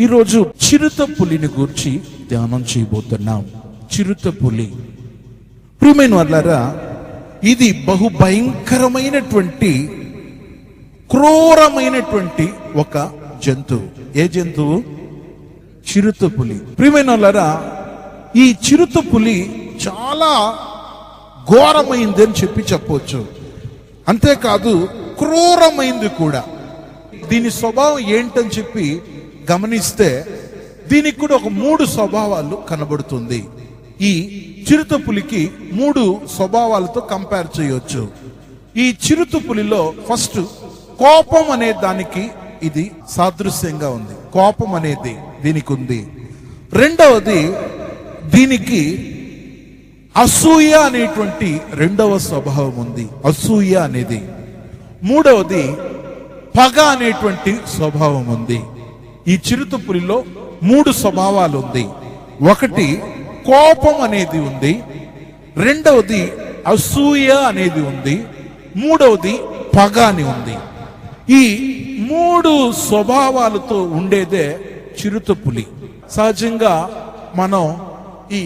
ఈరోజు చిరుత పులిని గూర్చి ధ్యానం చేయబోతున్నాం. చిరుత పులి, ప్రియమైన వాళ్ళారా, ఇది బహు భయంకరమైనటువంటి క్రూరమైనటువంటి ఒక జంతువు. ఏ జంతువు? చిరుత పులి. ప్రియమైన వాళ్ళారా, ఈ చిరుత పులి చాలా ఘోరమైంది అని చెప్పవచ్చు. అంతేకాదు క్రూరమైంది కూడా. దీని స్వభావం ఏంటని చెప్పి గమనిస్తే దీనికి కూడా ఒక 3 స్వభావాలు కనబడుతుంది. ఈ చిరుత పులికి 3 స్వభావాలతో కంపేర్ చేయొచ్చు. ఈ చిరుత పులిలో ఫస్ట్ కోపం అనే దానికి ఇది సాదృశ్యంగా ఉంది. కోపం అనేది దీనికి ఉంది. రెండవది, దీనికి అసూయ అనేటువంటి రెండవ స్వభావం ఉంది. అసూయ అనేది. మూడవది, పగ అనేటువంటి స్వభావం ఉంది. ఈ చిరుత పులిలో 3 స్వభావాలు ఉంది. ఒకటి కోపం అనేది ఉంది, రెండవది అసూయ అనేది ఉంది, మూడవది పగ అని ఉంది. ఈ 3 స్వభావాలతో ఉండేదే చిరుత పులి. సహజంగా మనం ఈ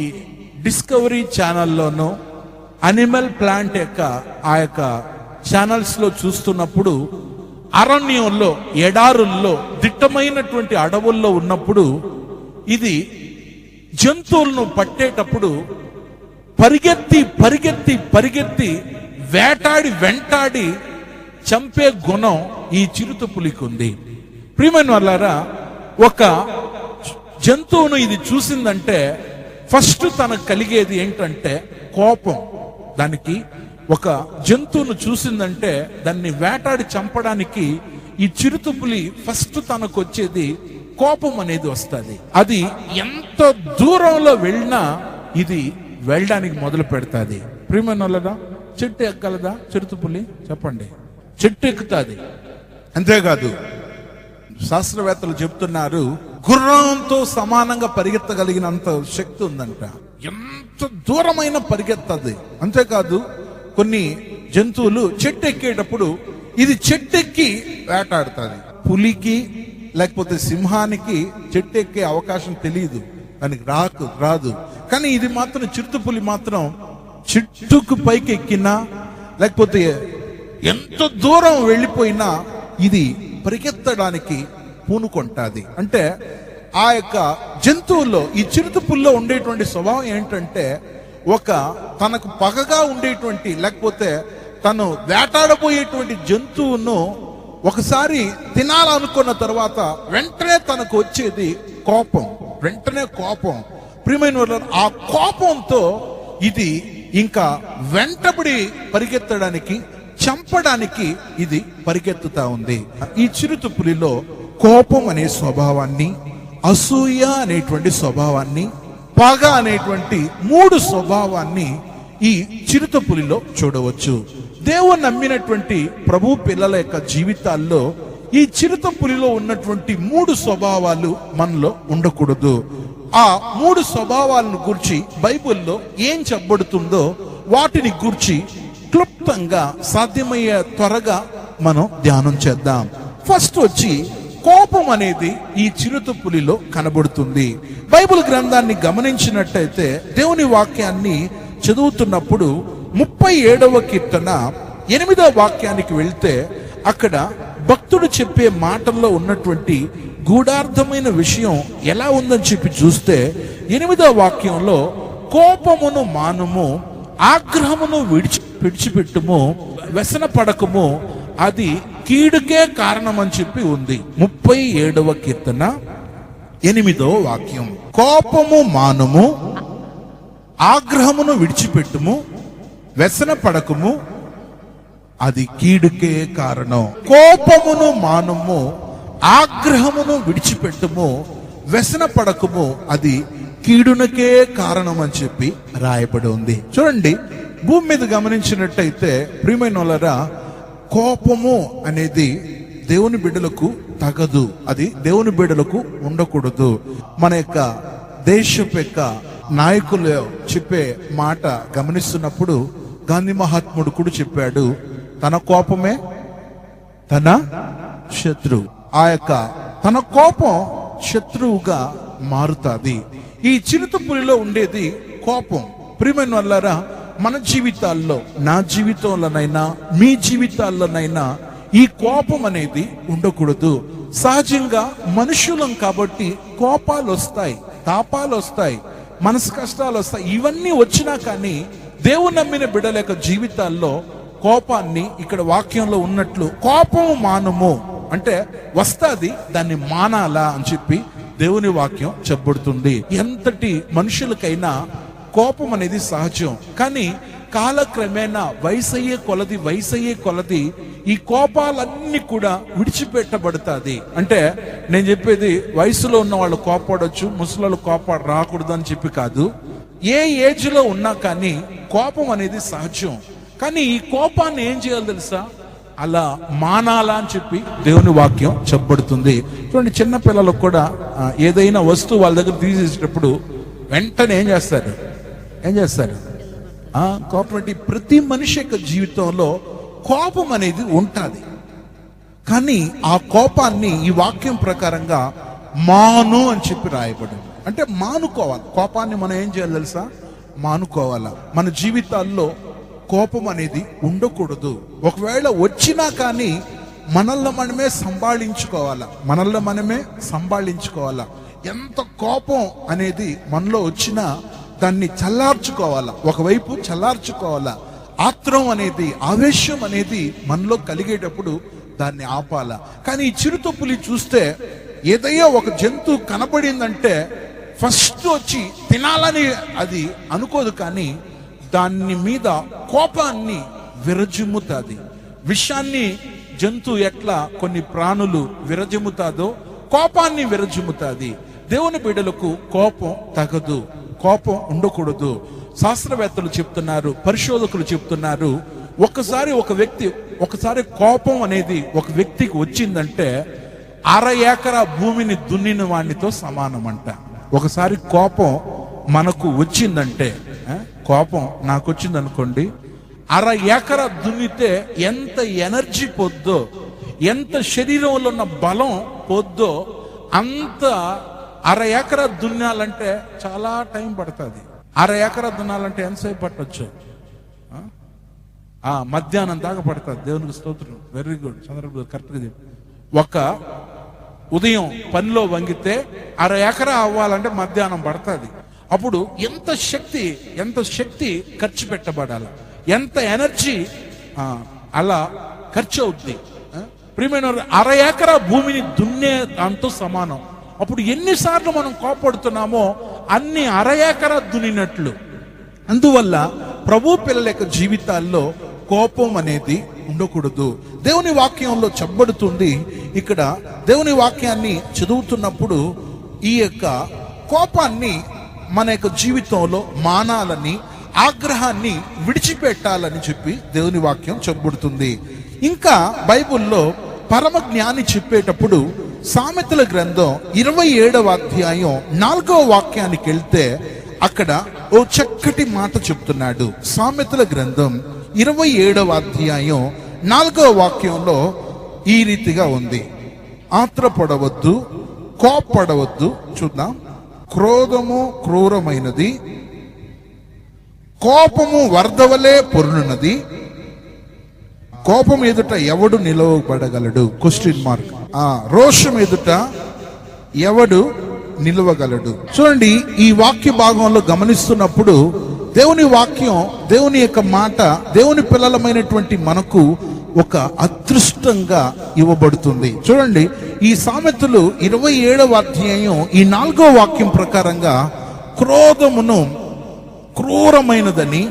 డిస్కవరీ ఛానల్లోనూ అనిమల్ ప్లాంట్ ఆ యొక్క ఛానల్స్ లో చూస్తున్నప్పుడు అరణ్యంలో, ఎడారుల్లో, దిట్టమైనటువంటి అడవుల్లో ఉన్నప్పుడు ఇది జంతువులను పట్టేటప్పుడు పరిగెత్తి పరిగెత్తి పరిగెత్తి వేటాడి వెంటాడి చంపే గుణం ఈ చిరుత పులికి ఉంది. ప్రియమైన వాళ్ళారా, ఒక జంతువును ఇది చూసిందంటే ఫస్ట్ తనకు కలిగేది ఏంటంటే కోపం. దానికి ఒక జంతువును చూసిందంటే దాన్ని వేటాడి చంపడానికి ఈ చిరుత పులి ఫస్ట్ తనకు వచ్చేది కోపం అనేది వస్తుంది. అది ఎంత దూరంలో వెళ్ళినా ఇది వెళ్ళడానికి మొదలు పెడతాది. ప్రియమైన వాళ్ళరా, చెట్టు ఎక్కగలదా చిరుత పులి? చెప్పండి. చెట్టు ఎక్కుతాది. అంతేకాదు శాస్త్రవేత్తలు చెప్తున్నారు, గుర్రంతో సమానంగా పరిగెత్తగలిగినంత శక్తి ఉందంట. ఎంత దూరమైన పరిగెత్తది. అంతేకాదు కొన్ని జంతువులు చెట్టు ఎక్కేటప్పుడు ఇది చెట్టెక్కి వేటాడుతుంది. పులికి లేకపోతే సింహానికి చెట్టు ఎక్కే అవకాశం తెలియదు, దానికి రాదు. కానీ ఇది మాత్రం చిరుత పులి మాత్రం చెట్టుకు పైకి ఎక్కినా లేకపోతే ఎంత దూరం వెళ్ళిపోయినా ఇది పరిగెత్తడానికి పూనుకుంటాది. అంటే ఆ యొక్క జంతువుల్లో ఈ చిరుత పుల్లో ఉండేటువంటి స్వభావం ఏంటంటే, ఒక తనకు పగగా ఉండేటువంటి లేకపోతే తను వేటాడబోయేటువంటి జంతువును ఒకసారి తినాలనుకున్న తర్వాత వెంటనే తనకు వచ్చేది కోపం. వెంటనే కోపం. ప్రియమైన వాళ్ళు, ఆ కోపంతో ఇది ఇంకా వెంటబడి పరిగెత్తడానికి, చంపడానికి ఇది పరిగెత్తుతా ఉంది. ఈ చిరుత పులిలో కోపం అనే స్వభావాన్ని, అసూయ అనేటువంటి స్వభావాన్ని, పగ అనేటువంటి 3 స్వభావాన్ని ఈ చిరుత పులిలో చూడవచ్చు. దేవుని నమ్మినటువంటి ప్రభు పిల్లల యొక్క జీవితాల్లో ఈ చిరుత పులిలో ఉన్నటువంటి 3 స్వభావాలు మనలో ఉండకూడదు. ఆ 3 స్వభావాలను గూర్చి బైబిల్లో ఏం చెప్పబడుతుందో వాటిని గూర్చి క్లుప్తంగా సాధ్యమయ్యే త్వరగా మనం ధ్యానం చేద్దాం. ఫస్ట్ వచ్చి కోపం అనేది ఈ చిరుత పులిలో కనబడుతుంది. బైబిల్ గ్రంథాన్ని గమనించినట్టయితే దేవుని వాక్యాన్ని చదువుతున్నప్పుడు 37వ కీర్తన 8వ వాక్యానికి వెళ్తే అక్కడ భక్తుడు చెప్పే మాటల్లో ఉన్నటువంటి గూఢార్థమైన విషయం ఎలా ఉందని చెప్పి చూస్తే 8వ వాక్యంలో కోపమును మానుము, ఆగ్రహమును విడిచిపెట్టుము, వ్యసన పడకము, అది కీడుకే కారణం అని చెప్పి ఉంది. 37వ కీర్తన 8వ వాక్యం. కోపము మానుము, ఆగ్రహమును విడిచిపెట్టుము, వ్యసన పడకము, అది కీడుకే కారణం. కోపమును మానుము, ఆగ్రహమును విడిచిపెట్టుము, వ్యసన పడకము, అది కీడునకే కారణం అని చెప్పి రాయబడి ఉంది. చూడండి, భూమి మీద గమనించినట్టయితే ప్రియమైన వాళ్ళరా, కోపము అనేది దేవుని బిడ్డలకు తగదు. అది దేవుని బిడ్డలకు ఉండకూడదు. మన యొక్క దేశపు యొక్క నాయకులు చెప్పే మాట గమనిస్తున్నప్పుడు గాంధీ మహాత్ముడు కూడా చెప్పాడు, తన కోపమే తన శత్రువు. ఆ యొక్క తన కోపం శత్రువుగా మారుతాది. ఈ చిరుతపులిలో ఉండేది కోపం. ప్రియమైన వాళ్ళారా, మన జీవితాల్లో, నా జీవితంలోనైనా మీ జీవితాల్లోనైనా ఈ కోపం అనేది ఉండకూడదు. సహజంగా మనుషులం కాబట్టి కోపాలు వస్తాయి, తాపాలు వస్తాయి, మనసు కష్టాలు వస్తాయి. ఇవన్నీ వచ్చినా కానీ దేవుని నమ్మిన బిడ్డల యొక్క జీవితాల్లో కోపాన్ని ఇక్కడ వాక్యంలో ఉన్నట్లు కోపము మానము అంటే వస్తాది, దాన్ని మానాలా అని చెప్పి దేవుని వాక్యం చెప్పబడుతుంది. ఎంతటి మనుషులకైనా కోపం అనేది సహజం. కానీ కాలక్రమేణా వయసయ్యే కొలది ఈ కోపాలన్నీ కూడా విడిచిపెట్టబడుతుంది. అంటే నేను చెప్పేది వయసులో ఉన్న వాళ్ళు కోపాడొచ్చు, ముసలి కోపాడు రాకూడదు అని చెప్పి కాదు. ఏ ఏజ్ లో ఉన్నా కానీ కోపం అనేది సహజం. కానీ ఈ కోపాన్ని ఏం చేయాలి తెలుసా? అలా మానాలా అని చెప్పి దేవుని వాక్యం చెప్పబడుతుంది. చూడండి, చిన్న పిల్లలకు కూడా ఏదైనా వస్తువు వాళ్ళ దగ్గర తీసేసేటప్పుడు వెంటనే ఏం చేస్తారు? కోపం. ప్రతి మనిషి యొక్క జీవితంలో కోపం అనేది ఉంటుంది. కానీ ఆ కోపాన్ని ఈ వాక్యం ప్రకారంగా మాను అని చెప్పి రాయబడింది. అంటే మానుకోవాలి. కోపాన్ని మనం ఏం చేయాలి తెలుసా? మానుకోవాలా. మన జీవితాల్లో కోపం అనేది ఉండకూడదు. ఒకవేళ వచ్చినా కానీ మనల్ని మనమే సంభాళించుకోవాలా. ఎంత కోపం అనేది మనలో వచ్చినా దాన్ని చల్లార్చుకోవాలా. ఒకవైపు చల్లార్చుకోవాలా. ఆత్రం అనేది, ఆవేశం అనేది మనలో కలిగేటప్పుడు దాన్ని ఆపాలా. కానీ ఈ చిరుతపులి చూస్తే ఏదైనా ఒక జంతువు కనపడిందంటే ఫస్ట్ వచ్చి తినాలని అది అనుకోదు, కానీ దాని మీద కోపాన్ని విరజిమ్ముతాది. విషాన్ని జంతువు ఎట్లా కొన్ని ప్రాణులు విరజిమ్ముతాదో కోపాన్ని విరజిమ్ముతాది. దేవుని బిడ్డలకు కోపం తగదు, కోపం ఉండకూడదు. శాస్త్రవేత్తలు చెప్తున్నారు, పరిశోధకులు చెప్తున్నారు, ఒకసారి కోపం అనేది ఒక వ్యక్తికి వచ్చిందంటే 1/2 ఎకరా భూమిని దున్నిన వాడితో సమానం అంట. ఒకసారి కోపం మనకు వచ్చిందంటే, కోపం నాకు వచ్చింది అనుకోండి, 1/2 ఎకరా దున్నితే ఎంత ఎనర్జీ పొద్దో, ఎంత శరీరంలో ఉన్న బలం పొద్దో అంత 1/2 ఎకరా దున్నాలంటే చాలా టైం పడుతుంది. 1/2 ఎకరా దున్నాలంటే ఎంతసేపు పట్టొచ్చు? మధ్యాహ్నం దాకా పడుతుంది. దేవునికి స్తోత్రం. వెరీ గుడ్ చంద్రబాబు, కరెక్ట్గా చెప్పి. ఒక ఉదయం పనిలో వంగితే 1/2 ఎకరా అవ్వాలంటే మధ్యాహ్నం పడుతుంది. అప్పుడు ఎంత శక్తి ఖర్చు పెట్టబడాలి, ఎంత ఎనర్జీ అలా ఖర్చు అవుద్ది. ప్రియమైన 1/2 ఎకరా భూమిని దున్నే దాంతో సమానం. అప్పుడు ఎన్నిసార్లు మనం కోపడుతున్నామో అన్ని 1/2 ఎకరా దున్నినట్లు. అందువల్ల ప్రభు పిల్లల యొక్క జీవితాల్లో కోపం అనేది ఉండకూడదు. దేవుని వాక్యంలో చెప్పబడుతుంది. ఇక్కడ దేవుని వాక్యాన్ని చదువుతున్నప్పుడు ఈ యొక్క కోపాన్ని మన యొక్క జీవితంలో మానాలని, ఆగ్రహాన్ని విడిచిపెట్టాలని చెప్పి దేవుని వాక్యం చెప్పబడుతుంది. ఇంకా బైబిల్లో పరమ జ్ఞాని చెప్పేటప్పుడు సామెతల గ్రంథం 27వ అధ్యాయం 4వ వాక్యానికి వెళ్తే అక్కడ ఓ చక్కటి మాట చెప్తున్నాడు. సామెతల గ్రంథం 27వ అధ్యాయం 4వ వాక్యంలో ఈ రీతిగా ఉంది: ఆత్రపడవద్దు, కోపపడవద్దు. చూద్దాం. క్రోధము క్రూరమైనది, కోపము వరదవలే పొర్లునది, కోపం ఎదుట ఎవడు నిలవబడగలడు? Question mark. రోషం ఎదుట ఎవడు నిలవగలడు? చూడండి, ఈ వాక్య భాగంలో గమనిస్తున్నప్పుడు దేవుని వాక్యం, దేవుని యొక్క మాట దేవుని పిల్లలమైనటువంటి మనకు ఒక అదృష్టంగా ఇవ్వబడుతుంది. చూడండి, ఈ సామెతలు 27వ అధ్యాయం ఈ 4వ వాక్యం ప్రకారంగా క్రోధమును క్రూరమైనదని,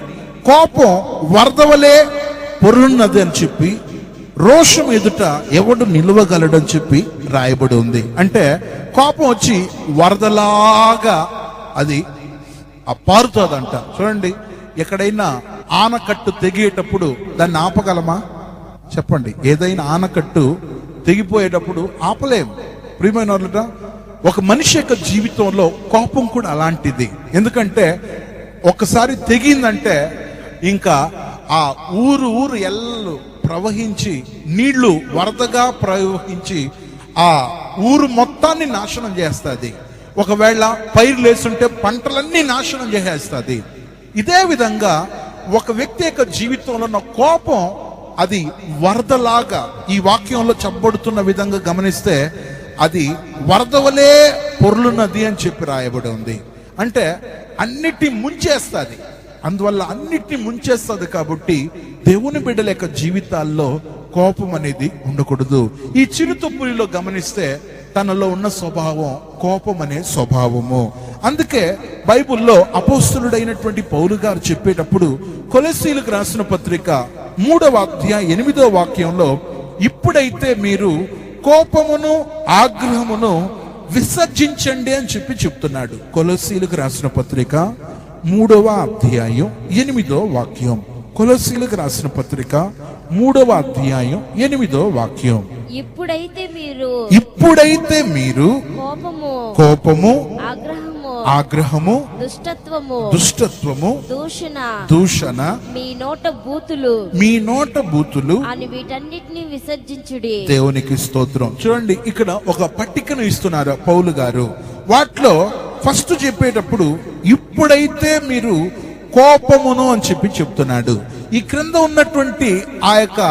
కోపం వరదవలే పొర్లున్నది అని చెప్పి, రోషం ఎదుట ఎవడు నిలవగలడని చెప్పి రాయబడి ఉంది. అంటే కోపం వచ్చి వరదలాగా అది పారుతుందంట. చూడండి, ఎక్కడైనా ఆనకట్టు తెగేటప్పుడు దాన్ని ఆపగలమా? చెప్పండి. ఏదైనా ఆనకట్టు తెగిపోయేటప్పుడు ఆపలేం. ప్రియమైన వాళ్ళట, ఒక మనిషి యొక్క జీవితంలో కోపం కూడా అలాంటిది. ఎందుకంటే ఒకసారి తెగిందంటే ఇంకా ఆ ఊరు ఎల్లు ప్రవహించి, నీళ్లు వరదగా ప్రవహించి ఆ ఊరు మొత్తాన్ని నాశనం చేస్తుంది. ఒకవేళ పైరు లేసుంటే పంటలన్నీ నాశనం చేసేస్తుంది. ఇదే విధంగా ఒక వ్యక్తి యొక్క జీవితంలో ఉన్న కోపం అది వరదలాగా ఈ వాక్యంలో చెప్పబడుతున్న విధంగా గమనిస్తే అది వరద వలె పొర్లున్నది అని చెప్పి రాయబడి ఉంది. అంటే అన్నిటి ముంచేస్తుంది. అందువల్ల అన్నిటిని ముంచేస్తుంది. కాబట్టి దేవుని బిడ్డల యొక్క జీవితాల్లో కోపం అనేది ఉండకూడదు. ఈ చిరుతపులిలో గమనిస్తే తనలో ఉన్న స్వభావం కోపం అనే స్వభావము. అందుకే బైబిల్లో అపోస్తలుడైనటువంటి పౌలు గారు చెప్పేటప్పుడు కొలస్సీలకు రాసిన పత్రిక 3వ అధ్యాయం 8వ వాక్యంలో ఇప్పుడైతే మీరు కోపమును ఆగ్రహమును విసర్జించండి అని చెప్పి చెప్తున్నాడు. కొలస్సీలకు రాసిన పత్రిక 3వ అధ్యాయం 8వ వాక్యం. కొలస్సీలకు రాసిన పత్రిక 3వ అధ్యాయం 8వ వాక్యం. ఇప్పుడైతే మీరు కోపము ఆగ్రహము దుష్టత్వము దూషణ మీ నోట బూతులు అని వీటన్నిటిని విసర్జించుడి. దేవునికి స్తోత్రం. చూడండి, ఇక్కడ ఒక పట్టికను ఇస్తున్నారు పౌలు గారు. వాటిలో ఫస్ట్ చెప్పేటప్పుడు ఇప్పుడైతే మీరు కోపమును అని చెప్పి చెప్తున్నాడు. ఈ క్రింద ఉన్నటువంటి ఆ యొక్క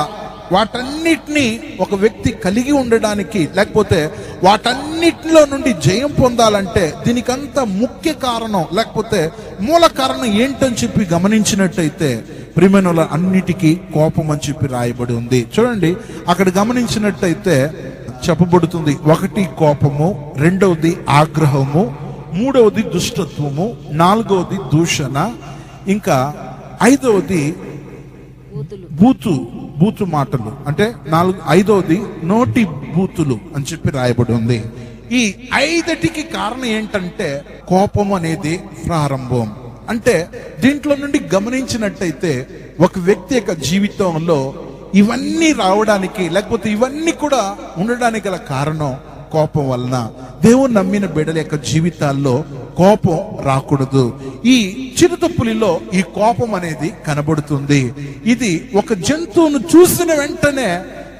వాటన్నిటినీ ఒక వ్యక్తి కలిగి ఉండడానికి, లేకపోతే వాటన్నిటిలో నుండి జయం పొందాలంటే దీనికంత ముఖ్య కారణం లేకపోతే మూల కారణం ఏంటని చెప్పి గమనించినట్టయితే ప్రియమైన వాళ్ళ అన్నిటికీ కోపం అని చెప్పి రాయబడి ఉంది. చూడండి, అక్కడ గమనించినట్టయితే చెప్పబడుతుంది. 1 కోపము, 2వది ఆగ్రహము, 3వది దుష్టత్వము, 4వది దూషణ, ఇంకా 5వది బూతు మాటలు, అంటే 5వది నోటి బూతులు అని చెప్పి రాయబడి ఉంది. ఈ 5టికి కారణం ఏంటంటే కోపం అనేది ప్రారంభం. అంటే దీంట్లో నుండి గమనించినట్టయితే ఒక వ్యక్తి యొక్క జీవితంలో ఇవన్నీ రావడానికి లేకపోతే ఇవన్నీ కూడా ఉండడానికి గల కారణం కోపం వలన. దేవుని నమ్మిన బిడ్డల యొక్క జీవితాల్లో కోపం రాకూడదు. ఈ చిరుతపులిలో ఈ కోపం అనేది కనబడుతుంది. ఇది ఒక జంతువును చూసిన వెంటనే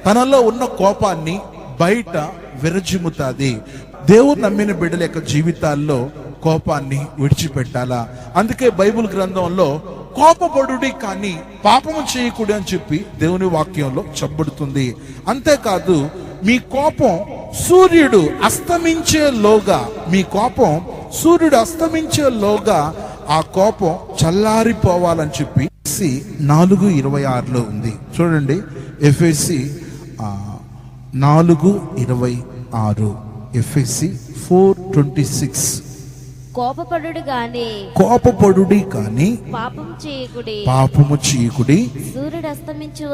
తనలో ఉన్న కోపాన్ని బయట విరజిమ్ముతాది. దేవుని నమ్మిన బిడ్డల యొక్క జీవితాల్లో కోపాన్ని విడిచిపెట్టాలా. అందుకే బైబిల్ గ్రంథంలో కోపపడుడి కానీ పాపము చేయకూడదు అని చెప్పి దేవుని వాక్యంలో చెప్పబడుతుంది. అంతేకాదు, మీ కోపం సూర్యుడు అస్తమించేలోగా ఆ కోపం చల్లారిపోవాలని చెప్పి 4:26 ఉంది. చూడండి, ఎఫెసీ 4:26, ఎఫెసీ 4:26. కోపపడుడి గాని పాపము చేయకుడి. సూర్యుడు అస్తమించు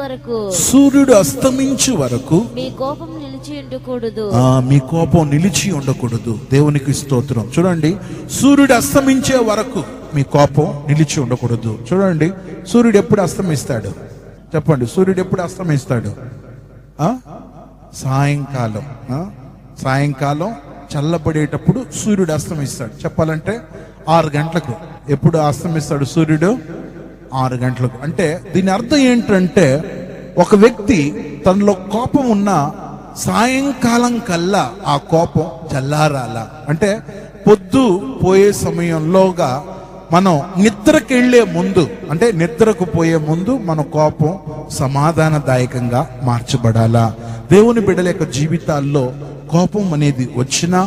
వరకు మీ కోపం నిలిచి ఉండకూడదు. దేవునికి స్తోత్రం. చూడండి, సూర్యుడు అస్తమించే వరకు మీ కోపం నిలిచి ఉండకూడదు. చూడండి, సూర్యుడు ఎప్పుడు అస్తమిస్తాడు చెప్పండి? సూర్యుడు ఎప్పుడు అస్తమిస్తాడు? సాయంకాలం చల్లబడేటప్పుడు సూర్యుడు అస్తమిస్తాడు. చెప్పాలంటే 6 గంటలకు. ఎప్పుడు అస్తమిస్తాడు సూర్యుడు? 6 గంటలకు. అంటే దీని అర్థం ఏంటంటే ఒక వ్యక్తి తనలో కోపం ఉన్న సాయంకాలం కల్లా ఆ కోపం చల్లారాల. అంటే పొద్దు పోయే సమయంలోగా మనం నిద్రకెళ్లే ముందు, అంటే నిద్రకు పోయే ముందు మన కోపం సమాధానదాయకంగా మార్చబడాలా. దేవుని బిడ్డల యొక్క జీవితాల్లో కోపం అనేది వచ్చినా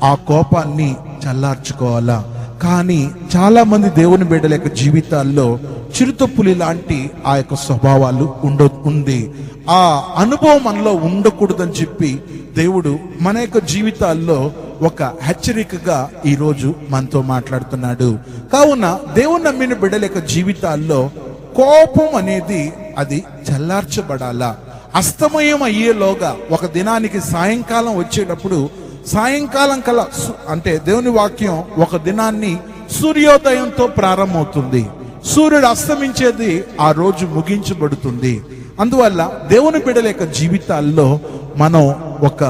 ఆ కోపాన్ని చల్లార్చుకోవాలా. కానీ చాలా మంది దేవుని బిడ్డల యొక్క జీవితాల్లో చిరుతపులి లాంటి ఆ యొక్క స్వభావాలు ఉంది. ఆ అనుభవం మనలో ఉండకూడదని చెప్పి దేవుడు మన యొక్క జీవితాల్లో ఒక హెచ్చరికగా ఈరోజు మనతో మాట్లాడుతున్నాడు. కావున దేవుని నమ్మిన బిడ్డల యొక్క జీవితాల్లో కోపం అనేది అది చల్లార్చబడాలా. అస్తమయం అయ్యేలోగా ఒక దినానికి సాయంకాలం వచ్చేటప్పుడు, సాయంకాలం కల్లా అంటే దేవుని వాక్యం ఒక దినాన్ని సూర్యోదయంతో ప్రారంభమవుతుంది. సూర్యుడు అస్తమించేది ఆ రోజు ముగించబడుతుంది. అందువల్ల దేవుని బిడ్డల యొక్క జీవితాల్లో మనం ఒక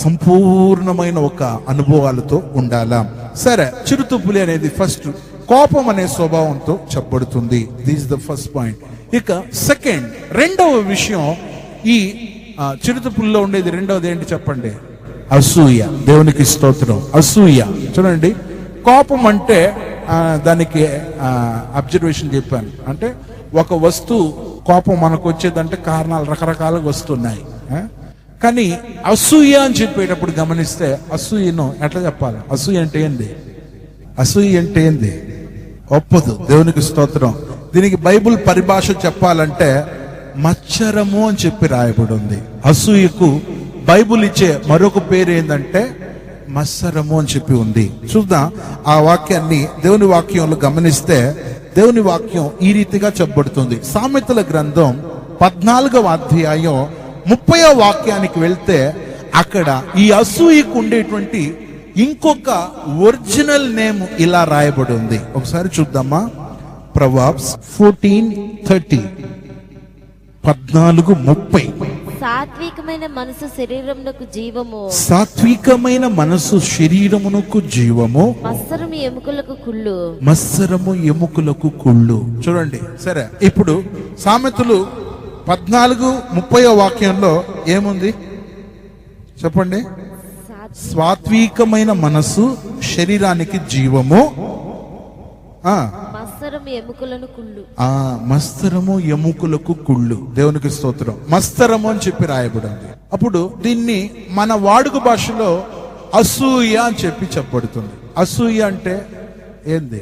సంపూర్ణమైన ఒక అనుభవాలతో ఉండాలా. సరే, చిరుతపులి అనేది ఫస్ట్ కోపం అనే స్వభావంతో చెప్పబడుతుంది. This the first point. ఇక రెండవ విషయం, ఈ చిరుతపులిలో ఉండేది రెండవది ఏంటి చెప్పండి? అసూయ. దేవునికి స్తోత్రం. అసూయ చూడండి, కోపం అంటే దానికి అబ్జర్వేషన్ చెప్పాను. అంటే ఒక వస్తువు కోపం మనకు వచ్చేదంటే కారణాలు రకరకాలుగా వస్తున్నాయి. కానీ అసూయ అని చెప్పేటప్పుడు గమనిస్తే అసూయను ఎట్లా చెప్పాలి? అసూయ అంటే ఏంది? అసూయ అంటే ఏంది? ఒప్పదు. దేవునికి స్తోత్రం. దీనికి బైబిల్ పరిభాష చెప్పాలంటే మత్సరము అని చెప్పి రాయబడి ఉంది. అసూయకు బైబిల్ ఇచ్చే మరొక పేరు ఏంటంటే మత్సరము అని చెప్పి ఉంది. చూద్దాం ఆ వాక్యాన్ని. దేవుని వాక్యంలో గమనిస్తే దేవుని వాక్యం ఈ రీతిగా చెప్పబడుతుంది. సామెతల గ్రంథం 14వ అధ్యాయం 30వ వాక్యానికి వెళ్తే అక్కడ ఈ అసూయకు ఉండేటువంటి ఇంకొక ఒరిజినల్ నేమ్ ఇలా రాయబడి ఉంది. ఒకసారి చూద్దామా? ప్రొవర్బ్స్ 14:30, 14:30. సాత్వికమైన మనసు శరీరమునకు జీవము, సాత్వికమైన మనసు శరీరమునకు జీవము, మత్సరము ఎముకలకు కుళ్ళు, మత్సరము ఎముకలకు కుళ్ళు. చూడండి, సరే, ఇప్పుడు సామెతలు 14:30 వాక్యంలో ఏముంది చెప్పండి? సాత్వికమైన మనసు శరీరానికి జీవము, మత్సరము ఎముకలను కుళ్ళు. మత్సరము ఎముకలకు కుళ్ళు. దేవునికి స్తోత్రం. మత్సరము అని చెప్పి రాయబడింది. అప్పుడు దీన్ని మన వాడుక భాషలో అసూయ అని చెప్పి చెప్పబడుతుంది. అసూయ అంటే ఏంది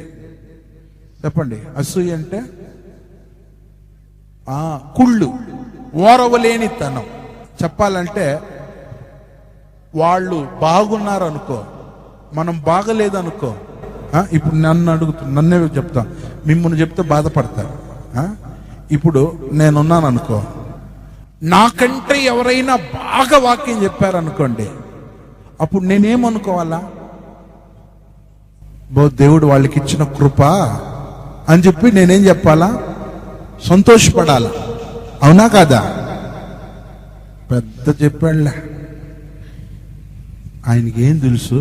చెప్పండి? అసూయ అంటే కుళ్ళు, ఓరవలేని తనం. చెప్పాలంటే వాళ్ళు బాగున్నారు అనుకో, మనం బాగలేదనుకో. ఇప్పుడు నన్నే చెప్తా, మిమ్మల్ని చెప్తే బాధపడతారు. ఇప్పుడు నేనున్నాను అనుకో, నాకంటే ఎవరైనా బాగా వాక్యం చెప్పారనుకోండి, అప్పుడు నేనేమనుకోవాలా? దేవుడు వాళ్ళకి ఇచ్చిన కృప అని చెప్పి నేనేం చెప్పాలా? సంతోషపడాలా? అవునా కాదా? పెద్ద చెప్పాడులే, ఆయనకి ఏం తెలుసు,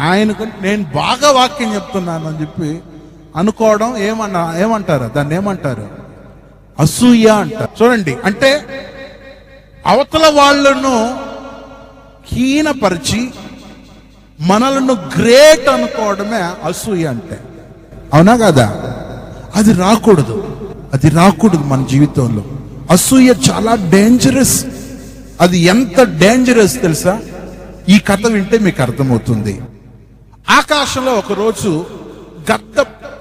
ఆయనకంటే నేను బాగా వాక్యం చెప్తున్నాను అని చెప్పి అనుకోవడం ఏమంటారు? దాన్ని ఏమంటారు? అసూయ అంటారు. చూడండి, అంటే అవతల వాళ్ళను హీనపరిచి మనలను గ్రేట్ అనుకోవడమే అసూయ అంటే. అవునా కదా? అది రాకూడదు, అది రాకూడదు మన జీవితంలో. అసూయ చాలా డేంజరస్. అది ఎంత డేంజరస్ తెలుసా? ఈ కథ వింటే మీకు అర్థమవుతుంది. ఆకాశంలో ఒకరోజు గద్ద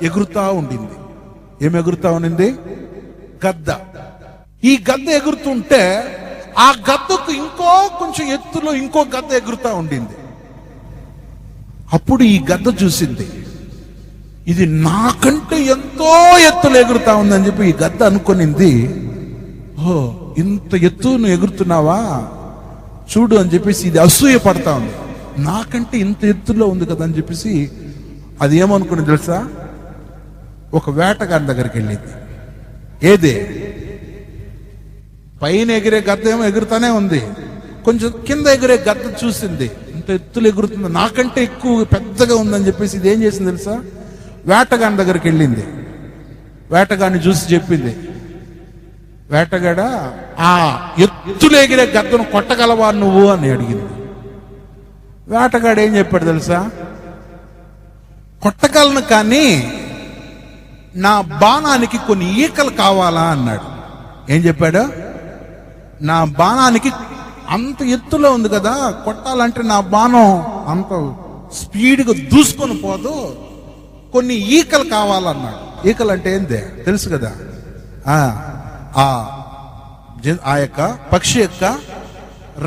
ఎగురుతా ఉండింది. ఏం ఎగురుతా ఉండింది? గద్ద. ఈ గద్ద ఎగురుతుంటే ఆ గద్దకు ఇంకో కొంచెం ఎత్తులో ఇంకో గద్ద ఎగురుతా ఉండింది. అప్పుడు ఈ గద్ద చూసింది, ఇది నాకంటే ఎంతో ఎత్తులో ఎగురుతా ఉందని చెప్పి ఈ గద్ద అనుకునింది. ఓ, ఇంత ఎత్తు నువ్వు ఎగురుతున్నావా చూడు అని చెప్పేసి ఇది అసూయ పడతా ఉంది. నాకంటే ఇంత ఎత్తులో ఉంది కదా అని చెప్పేసి అది ఏమనుకుని తెలుసా? ఒక వేటగాని దగ్గరికి వెళ్ళింది. ఏదే పైన ఎగిరే గద్ద ఏమో ఎగురుతానే ఉంది, కొంచెం కింద ఎగిరే గద్ద చూసింది, ఇంత ఎత్తులు ఎగురుతుంది, నాకంటే ఎక్కువ పెద్దగా ఉందని చెప్పేసి ఇది ఏం చేసింది తెలుసా? వేటగాని దగ్గరికి వెళ్ళింది. వేటగాన్ని చూసి చెప్పింది, వేటగాడ, ఆ ఎత్తులు ఎగిరే గద్దను కొట్టగలవా నువ్వు అని అడిగింది. వేటగాడు ఏం చెప్పాడు తెలుసా? కొట్టగలను, కానీ నా బాణానికి కొన్ని ఈకలు కావాలా అన్నాడు. ఏం చెప్పాడు? నా బాణానికి అంత ఎత్తులో ఉంది కదా, కొట్టాలంటే నా బాణం అంత స్పీడ్గా దూసుకొని పోదు, కొన్ని ఈకలు కావాలన్నాడు. ఈకలు అంటే ఏందే తెలుసు కదా? ఆ యొక్క పక్షి యొక్క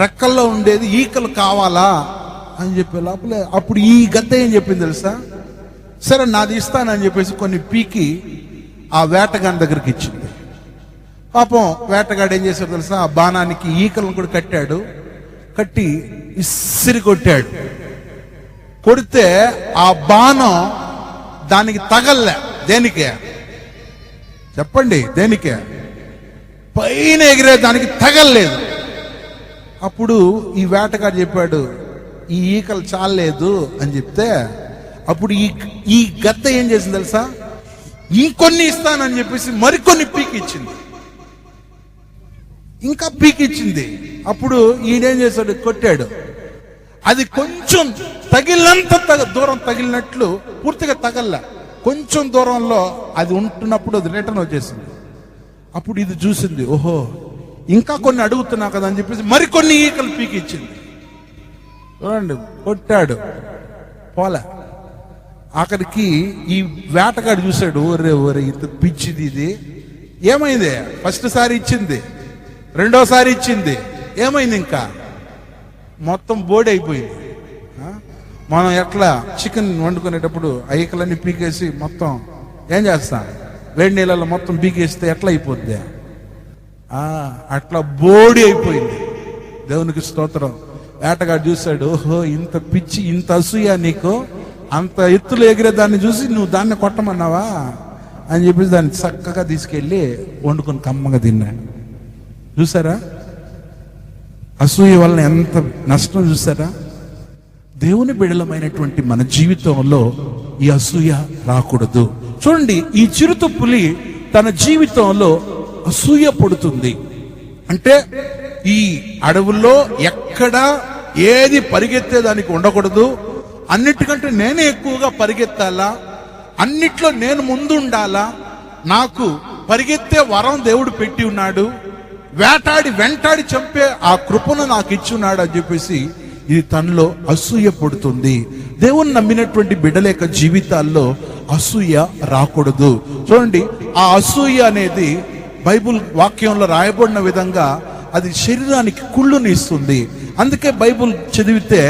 రెక్కల్లో ఉండేది ఈకలు కావాలా అని చెప్పే లోపలే అప్పుడు ఈ గద్ద ఏం చెప్పింది తెలుసా? సరే నాది ఇస్తానని చెప్పేసి కొన్ని పీకి ఆ వేటగాని దగ్గరికి ఇచ్చింది. పాపం వేటగాడు ఏం చేశాడు తెలుసా? ఆ బాణానికి ఈకలను కూడా కట్టాడు, కట్టి ఇసిరి కొట్టాడు. కొడితే ఆ బాణం దానికి తగల్లే. దేనికే చెప్పండి? దేనికే? పైన ఎగిరే దానికి తగలలేదు. అప్పుడు ఈ వేటగాడు చెప్పాడు, ఈ ఈకలు చాలలేదు అని చెప్తే అప్పుడు ఈ గద్ద ఏం చేసింది తెలుసా? ఇంకొన్ని ఇస్తానని చెప్పేసి మరికొన్ని పీకి ఇచ్చింది, ఇంకా పీకి ఇచ్చింది. అప్పుడు ఈయనేం చేశాడు, కొట్టాడు. అది కొంచెం తగిలినంత దూరం తగిలినట్లు, పూర్తిగా తగల్లా, కొంచెం దూరంలో అది ఉంటున్నప్పుడు అది రిటర్న్ వచ్చేసింది. అప్పుడు ఇది చూసింది, ఓహో ఇంకా కొన్ని అడుగుతున్నా కదా అని చెప్పేసి మరికొన్ని ఈకలు పీకి ఇచ్చింది. చూడండి, కొట్టాడు, పోలే. ఆఖరికి ఈ వేటగాడు చూశాడు, ఒరే ఒరే ఇంత పిచ్చిది ఇది. ఏమైంది? ఫస్ట్ సారి ఇచ్చింది, రెండోసారి ఇచ్చింది, ఏమైంది? ఇంకా మొత్తం బోడి అయిపోయింది. మనం ఎట్లా చికెన్ వండుకునేటప్పుడు ఈకలన్నీ పీకేసి మొత్తం ఏం చేస్తాం, వేడి నీళ్ళలో మొత్తం పీకేస్తే ఎట్లా అయిపోద్ది, అట్లా బోడి అయిపోయింది. దేవునికి స్తోత్రం. వేటగాడు చూశాడు, ఓహో ఇంత పిచ్చి, ఇంత అసూయ నీకు, అంత ఎత్తులు ఎగిరే దాన్ని చూసి నువ్వు దాన్ని కొట్టమన్నావా అని చెప్పేసి దాన్ని చక్కగా తీసుకెళ్ళి వండుకొని కమ్మగా తిన్నాడు. చూసారా అసూయ వలన ఎంత నష్టం? చూసారా? దేవుని బిడలమైనటువంటి మన జీవితంలో ఈ అసూయ రాకూడదు. చూడండి, ఈ చిరుతపులి తన జీవితంలో అసూయ పడుతుంది. అంటే ఈ అడవుల్లో ఎక్కడ ఏది పరిగెత్తేదానికి ఉండకూడదు, అన్నిటికంటే నేనే ఎక్కువగా పరిగెత్తాలా, అన్నిట్లో నేను ముందు ఉండాలా, నాకు పరిగెత్తే వరం దేవుడు పెట్టి ఉన్నాడు, వేటాడి వెంటాడి చంపే ఆ కృపను నాకు ఇచ్చి ఉన్నాడు అని చెప్పేసి ఇది తనలో అసూయ పడుతుంది. దేవుని నమ్మినటువంటి బిడ్డల యొక్క జీవితాల్లో అసూయ రాకూడదు. చూడండి, ఆ అసూయ అనేది బైబుల్ వాక్యంలో రాయబడిన విధంగా అది శరీరానికి కుళ్ళుని ఇస్తుంది. అందుకే బైబుల్ చదివితే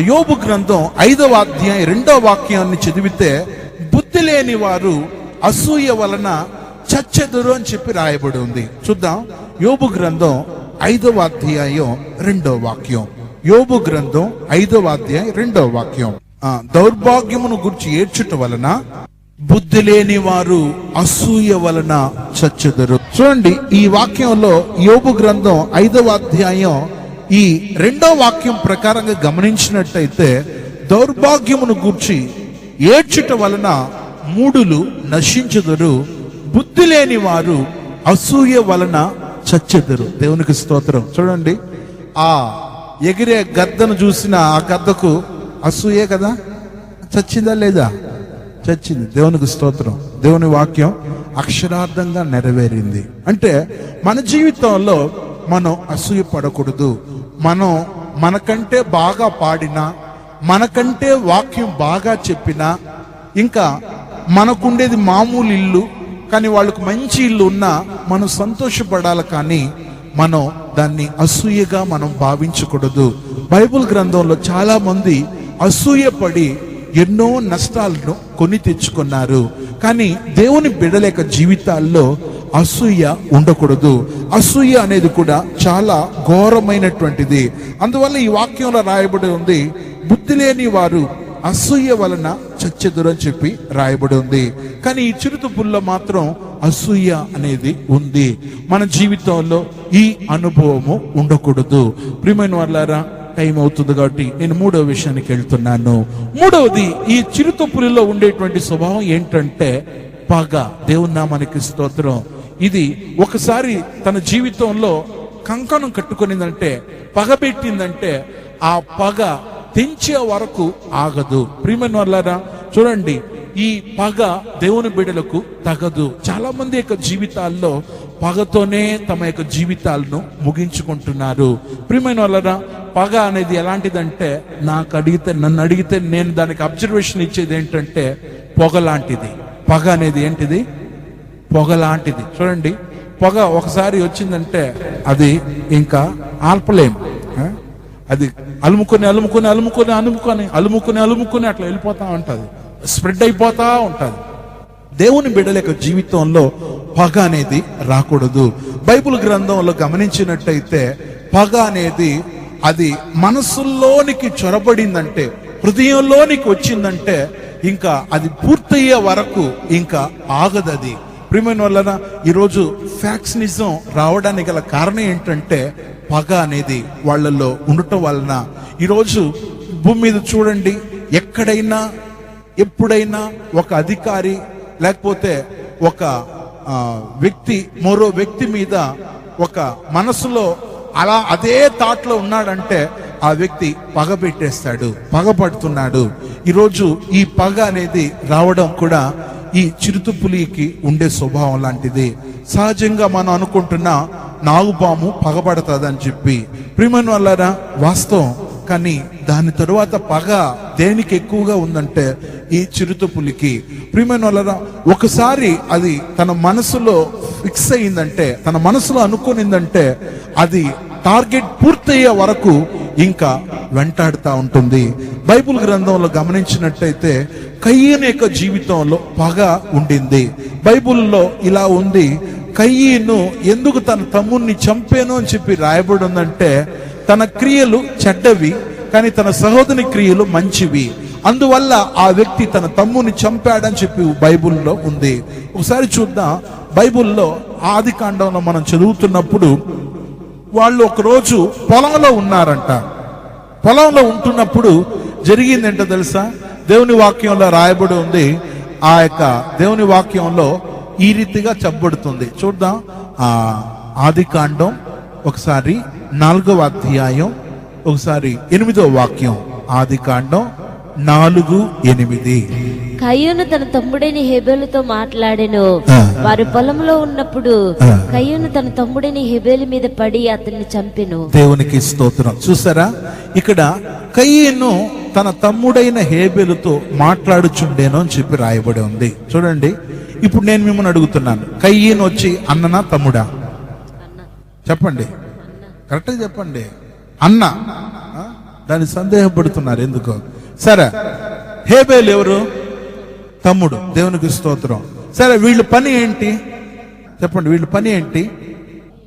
యోబు గ్రంథం 5వ అధ్యాయం 2వ వాక్యాన్ని చదివితే బుద్ధి లేని వారు అసూయ వలన చచ్చెదరు అని చెప్పి రాయబడి ఉంది. చూద్దాం, యోబు గ్రంథం 5వ అధ్యాయం 2వ వాక్యం. యోబు గ్రంథం 5వ అధ్యాయం 2వ వాక్యం. దౌర్భాగ్యమును గురించి ఏడ్చుట వలన బుద్ధి లేని వారు అసూయ వలన చచ్చెదరు. చూడండి, ఈ వాక్యంలో యోబు గ్రంథం 5వ అధ్యాయం ఈ 2వ వాక్యం ప్రకారంగా గమనించినట్టయితే దౌర్భాగ్యమును గూర్చి ఏడ్చుట వలన మూఢులు నశించెదరు, బుద్ధి లేని వారు అసూయ వలన చచ్చెదరు. దేవునికి స్తోత్రం. చూడండి, ఆ ఎగిరే గద్దను చూసిన ఆ గద్దకు అసూయే కదా, చచ్చిందా లేదా? చచ్చింది. దేవునికి స్తోత్రం. దేవుని వాక్యం అక్షరార్థంగా నెరవేరింది. అంటే మన జీవితంలో మనం అసూయ పడకూడదు. మనం మనకంటే బాగా పాడినా, మనకంటే వాక్యం బాగా చెప్పినా, ఇంకా మనకుండేది మామూలు ఇల్లు కానీ వాళ్ళకు మంచి ఇల్లు ఉన్నా మనం సంతోషపడాలి, కానీ మనం దాన్ని అసూయగా మనం భావించకూడదు. బైబిల్ గ్రంథంలో చాలా మంది అసూయపడి ఎన్నో నష్టాలను కొని తెచ్చుకున్నారు. కానీ దేవుని బిడ్డల యొక్క జీవితాల్లో అసూయ ఉండకూడదు. అసూయ అనేది కూడా చాలా ఘోరమైనటువంటిది. అందువల్ల ఈ వాక్యంలో రాయబడి ఉంది, బుద్ధి లేని వారు అసూయ వలన చచ్చెదరు అని చెప్పి రాయబడి ఉంది. కానీ ఈ చిరుతపుల్లో మాత్రం అసూయ అనేది ఉంది. మన జీవితంలో ఈ అనుభవము ఉండకూడదు. ప్రియమైన వాళ్ళారా, టైం అవుతుంది కాబట్టి నేను 3వ విషయానికి వెళ్తున్నాను. 3వది, ఈ చిరుతపులిలో ఉండేటువంటి స్వభావం ఏంటంటే పగ. దేవుని నామానికి స్తోత్రం. ఇది ఒకసారి తన జీవితంలో కంకణం కట్టుకునిందంటే, పగ పెట్టిందంటే ఆ పగ తెంచే వరకు ఆగదు. ప్రియమైన వాళ్ళారా, చూడండి, ఈ పగ దేవుని బిడ్డలకు తగదు. చాలా మంది యొక్క జీవితాల్లో పగతోనే తమ యొక్క జీవితాలను ముగించుకుంటున్నారు. ప్రియమైన వాళ్ళారా, పగ అనేది ఎలాంటిదంటే, నన్ను అడిగితే నేను దానికి అబ్జర్వేషన్ ఇచ్చేది ఏంటంటే పొగ లాంటిది. పగ అనేది ఏంటిది? పొగ లాంటిది. చూడండి, పొగ ఒకసారి వచ్చిందంటే అది ఇంకా ఆల్పలేం. అది అలుముకొని అలుముకొని అలుముకొని అలుముకొని అలుముకొని అలుముకొని అట్లా వెళ్ళిపోతా ఉంటది, స్ప్రెడ్ అయిపోతా ఉంటది. దేవుని బిడ్డల యొక్క జీవితంలో పగ అనేది రాకూడదు. బైబిల్ గ్రంథంలో గమనించినట్టయితే పగ అనేది అది మనసులోనికి చొరబడిందంటే, హృదయంలోనికి వచ్చిందంటే ఇంకా అది పూర్తయ్యే వరకు ఇంకా ఆగదది. ప్రియమైన వలన ఈరోజు ఫ్యాక్షనిజం రావడానికి గల కారణం ఏంటంటే పగ అనేది వాళ్ళల్లో ఉండటం వలన. ఈరోజు భూమి మీద చూడండి, ఎక్కడైనా ఎప్పుడైనా ఒక అధికారి లేకపోతే ఒక వ్యక్తి మరో వ్యక్తి మీద ఒక మనసులో అలా అదే థాట్లో ఉన్నాడంటే ఆ వ్యక్తి పగ పెట్టేస్తాడు, పగపడుతున్నాడు. ఈరోజు ఈ పగ అనేది రావడం కూడా ఈ చిరుతపులికి ఉండే స్వభావం లాంటిది. సహజంగా మనం అనుకుంటున్నా నాగుపాము పగపడుతుంది అని చెప్పి, ప్రియమైన వాళ్ళారా వాస్తవం. కానీ దాని తరువాత పగ దేనికి ఎక్కువగా ఉందంటే ఈ చిరుతపులికి. ప్రియమైన వాళ్ళారా, ఒకసారి అది తన మనసులో ఫిక్స్ అయిందంటే, తన మనసులో అనుకునిందంటే, అది టార్గెట్ పూర్తయ్యే వరకు ఇంకా వెంటాడుతూ ఉంటుంది. బైబిల్ గ్రంథంలో గమనించినట్టయితే కయ్యను యొక్క జీవితంలో పగ ఉండింది. బైబిల్లో ఇలా ఉంది, కయ్యను ఎందుకు తన తమ్ముడిని చంపాను అని చెప్పి రాయబడి ఉందంటే, తన క్రియలు చెడ్డవి కానీ తన సహోదరి క్రియలు మంచివి, అందువల్ల ఆ వ్యక్తి తన తమ్ముని చంపాడని చెప్పి బైబిల్లో ఉంది. ఒకసారి చూద్దాం. బైబిల్లో ఆది కాండంలో మనం చదువుతున్నప్పుడు వాళ్ళు ఒకరోజు పొలంలో ఉన్నారంట. పొలంలో ఉంటున్నప్పుడు జరిగిందేంటో తెలుసా? దేవుని వాక్యంలో రాయబడి ఉంది. ఆ యొక్క దేవుని వాక్యంలో ఈ రీతిగా చెప్పబడుతుంది. చూద్దాం. ఆది కాండం ఒకసారి 4వ అధ్యాయం ఒకసారి 8వ వాక్యం. ఆది కాండం 4:8. కయ్యూను తన తమ్ముడైన హేబేలుతో మాట్లాడెను. వారు పొలంలో ఉన్నప్పుడు కయ్యూను తన తమ్ముడైన హేబేలు మీద పడి అతన్ని చంపెను. దేవునికి స్తోత్రం. చూసారా, ఇక్కడ కయ్యూను తన తమ్ముడైన హేబేలుతో మాట్లాడుచుండేను అని చెప్పి రాయబడి ఉంది. చూడండి, ఇప్పుడు నేను మిమ్మల్ని అడుగుతున్నాను, కయ్యూను వచ్చి అన్ననా తమ్ముడా? చెప్పండి, కరెక్ట్గా చెప్పండి. అన్న. దాన్ని సందేహపడుతున్నారు ఎందుకో. సరే, హేబేలు ఎవరు? తమ్ముడు. దేవునికి స్తోత్రం. సరే, వీళ్ళ పని ఏంటి చెప్పండి? వీళ్ళ పని ఏంటి?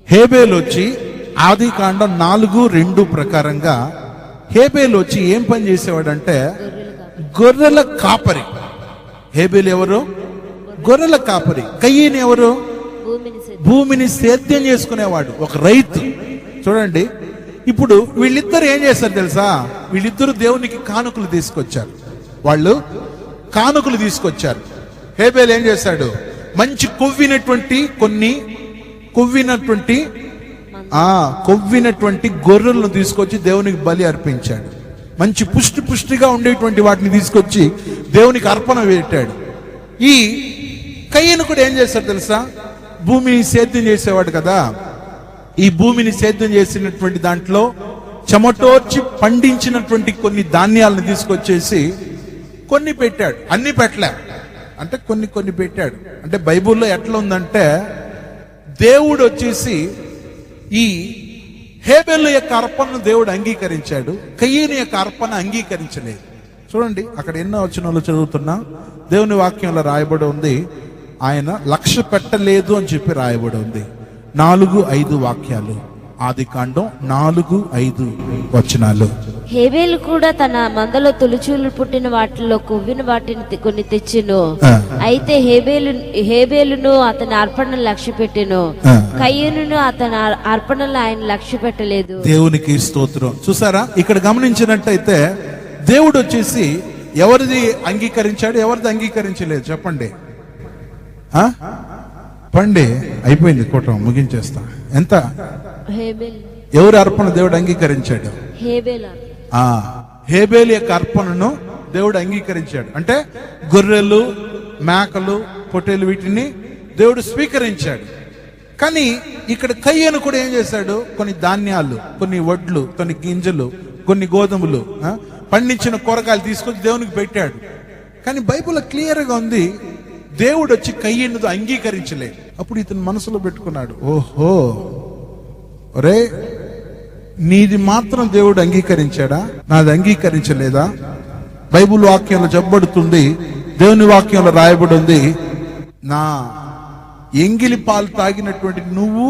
హేబేలు వచ్చి ఆది కాండం 4:2 ప్రకారంగా హేబేలు వచ్చి ఏం పని చేసేవాడంటే గొర్రెల కాపరి. హేబేలు ఎవరు? గొర్రెల కాపరి. కయ్యను ఎవరు? భూమిని సేద్యం చేసుకునేవాడు, ఒక రైతు. చూడండి, ఇప్పుడు వీళ్ళిద్దరు ఏం చేస్తారు తెలుసా? వీళ్ళిద్దరు దేవునికి కానుకలు తీసుకొచ్చారు. వాళ్ళు కానుకలు తీసుకొచ్చారు. హేబేలు ఏం చేశాడు? మంచి కొవ్వినటువంటి గొర్రెలను తీసుకొచ్చి దేవునికి బలి అర్పించాడు. మంచి పుష్టిగా ఉండేటువంటి వాటిని తీసుకొచ్చి దేవునికి అర్పణ పెట్టాడు. ఈ కయ్యను కూడా ఏం చేశాడు తెలుసా? భూమిని సేద్యం చేసేవాడు కదా. ఈ భూమిని సేద్యం చేసినటువంటి దాంట్లో చెమటోర్చి పండించినటువంటి కొన్ని ధాన్యాలను తీసుకొచ్చేసి కొన్ని పెట్టాడు. అన్ని పెట్టలే, అంటే కొన్ని పెట్టాడు. అంటే బైబిల్లో ఎట్లా ఉందంటే, దేవుడు వచ్చేసి ఈ హేబేలు యొక్క అర్పణను దేవుడు అంగీకరించాడు, కయ్యను యొక్క అర్పణ అంగీకరించలేదు. చూడండి, అక్కడ ఎన్నో వచనాలు చదువుతున్నా దేవుని వాక్యంలో రాయబడి ఉంది, ఆయన లక్ష్య పెట్టలేదు అని చెప్పి రాయబడి ఉంది. 4-5 వాక్యాలు. ఆది కాండం 4-5 వచనాలు. హేబేలు కూడా తన మందలో తొలిచూలు పుట్టిన వాటిలో కొవ్విన వాటిని కొన్ని తెచ్చెను. అయితే హేబేలును అతని అర్పణను లక్ష్య పెట్టెను, కయ్యూనును అతని అర్పణలు ఆయన లక్ష్య పెట్టలేదు. దేవునికి స్తోత్రం. చూసారా, ఇక్కడ గమనించినట్టయితే దేవుడు వచ్చేసి ఎవరిది అంగీకరించాడు, ఎవరిది అంగీకరించలేదు? చెప్పండి. పండి అయిపోయింది, కూటం ముగించేస్తా. ఎంత? ఎవరి అర్పణ దేవుడు అంగీకరించాడు? హేబేలు యొక్క అర్పణను దేవుడు అంగీకరించాడు. అంటే గొర్రెలు, మేకలు, పొట్టేలు వీటిని దేవుడు స్వీకరించాడు. కానీ ఇక్కడ కయ్యను కూడా ఏం చేశాడు? కొన్ని ధాన్యాలు, కొన్ని వడ్లు, కొన్ని గింజలు, కొన్ని గోధుమలు, పండించిన కూరగాయలు తీసుకొచ్చి దేవునికి పెట్టాడు. కానీ బైబిల్ క్లియర్గా ఉంది, దేవుడు వచ్చి కయ్యను అంగీకరించలేదు. అప్పుడు ఇతను మనసులో పెట్టుకున్నాడు, ఓహో ఒరే, నీది మాత్రం దేవుడు అంగీకరించాడా, నాది అంగీకరించలేదా? బైబిల్ వాక్యంలో చెప్పబడుతుంది, దేవుని వాక్యంలో రాయబడి ఉంది, నా ఎంగిలి పాలు తాగినటువంటి నువ్వు,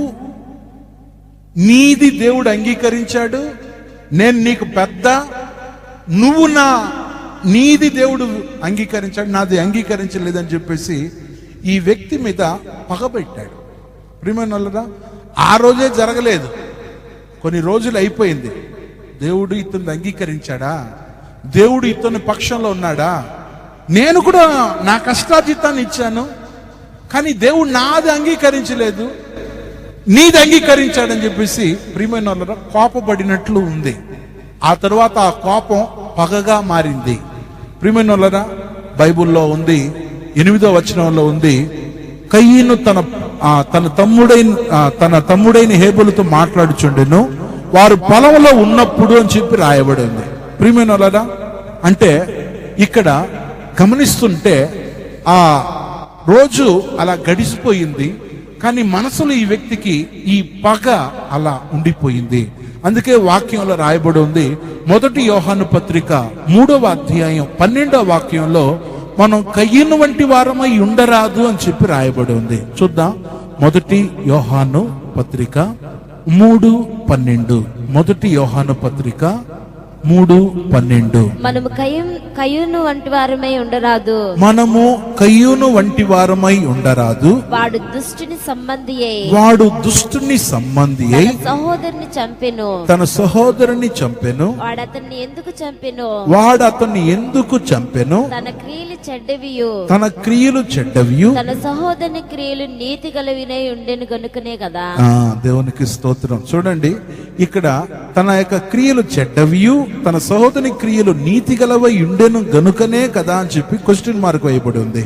నీది దేవుడు అంగీకరించాడు, నేను నీకు పెద్ద, నువ్వు నీది దేవుడు అంగీకరించాడు, నాది అంగీకరించలేదని చెప్పేసి ఈ వ్యక్తి మీద పగబెట్టాడు. ప్రియమైనోళ్ళరా, ఆ రోజే జరగలేదు, కొన్ని రోజులు అయిపోయింది. దేవుడు ఇతను అంగీకరించాడా? దేవుడు ఇతని పక్షంలో ఉన్నాడా? నేను కూడా నా కష్టార్జితాన్ని ఇచ్చాను, కానీ దేవుడు నాది అంగీకరించలేదు. నీది అంగీకరించాడని చెప్పేసి ప్రియమైన వాళ్ళరా కోపపడినట్లు ఉంది. ఆ తర్వాత ఆ కోపం పగగా మారింది. ప్రియమైన వాళ్ళరా బైబిల్లో ఉంది, 8వ వచనంలో ఉంది, కయీను తన తమ్ముడైన హేబెలుతో మాట్లాడుచుండెను, వారు పొలంలో ఉన్నప్పుడు అని చెప్పి రాయబడి ఉంది. ప్రియమైన వాళ్ళరా అంటే ఇక్కడ గమనిస్తుంటే ఆ రోజు అలా గడిచిపోయింది, కానీ మనసులో ఈ వ్యక్తికి ఈ పగ అలా ఉండిపోయింది. అందుకే వాక్యంలో రాయబడి ఉంది, 1 యోహాను పత్రిక 3వ అధ్యాయం 12వ వాక్యంలో మనం కయ్యను వంటి వారమై ఉండరాదు అని చెప్పి రాయబడి ఉంది. చూద్దాం, 1 యోహాను పత్రిక 3:12. 1 యోహాను పత్రిక 3:12. మనము కయ్యూను వంటి వారమై ఉండరాదు. మనము కయ్యూను వంటి వారమై ఉండరాదు. వాడు దుష్టుని సంబంధియై తన సహోదరుని చంపెను. వాడు అతన్ని ఎందుకు చంపెను? తన క్రియలు చెడ్డవియు తన సహోదరుని క్రియలు నీతి గలవినై ఉండెను గనుకనే కదా. దేవునికి స్తోత్రం. చూడండి, ఇక్కడ తన యొక్క క్రియలు చెడ్డవియు తన సహోదరుని క్రియలు నీతి గలవై ఉండెను గనుకనే కదా అని చెప్పి క్వశ్చన్ మార్క్ వేయబడి ఉంది.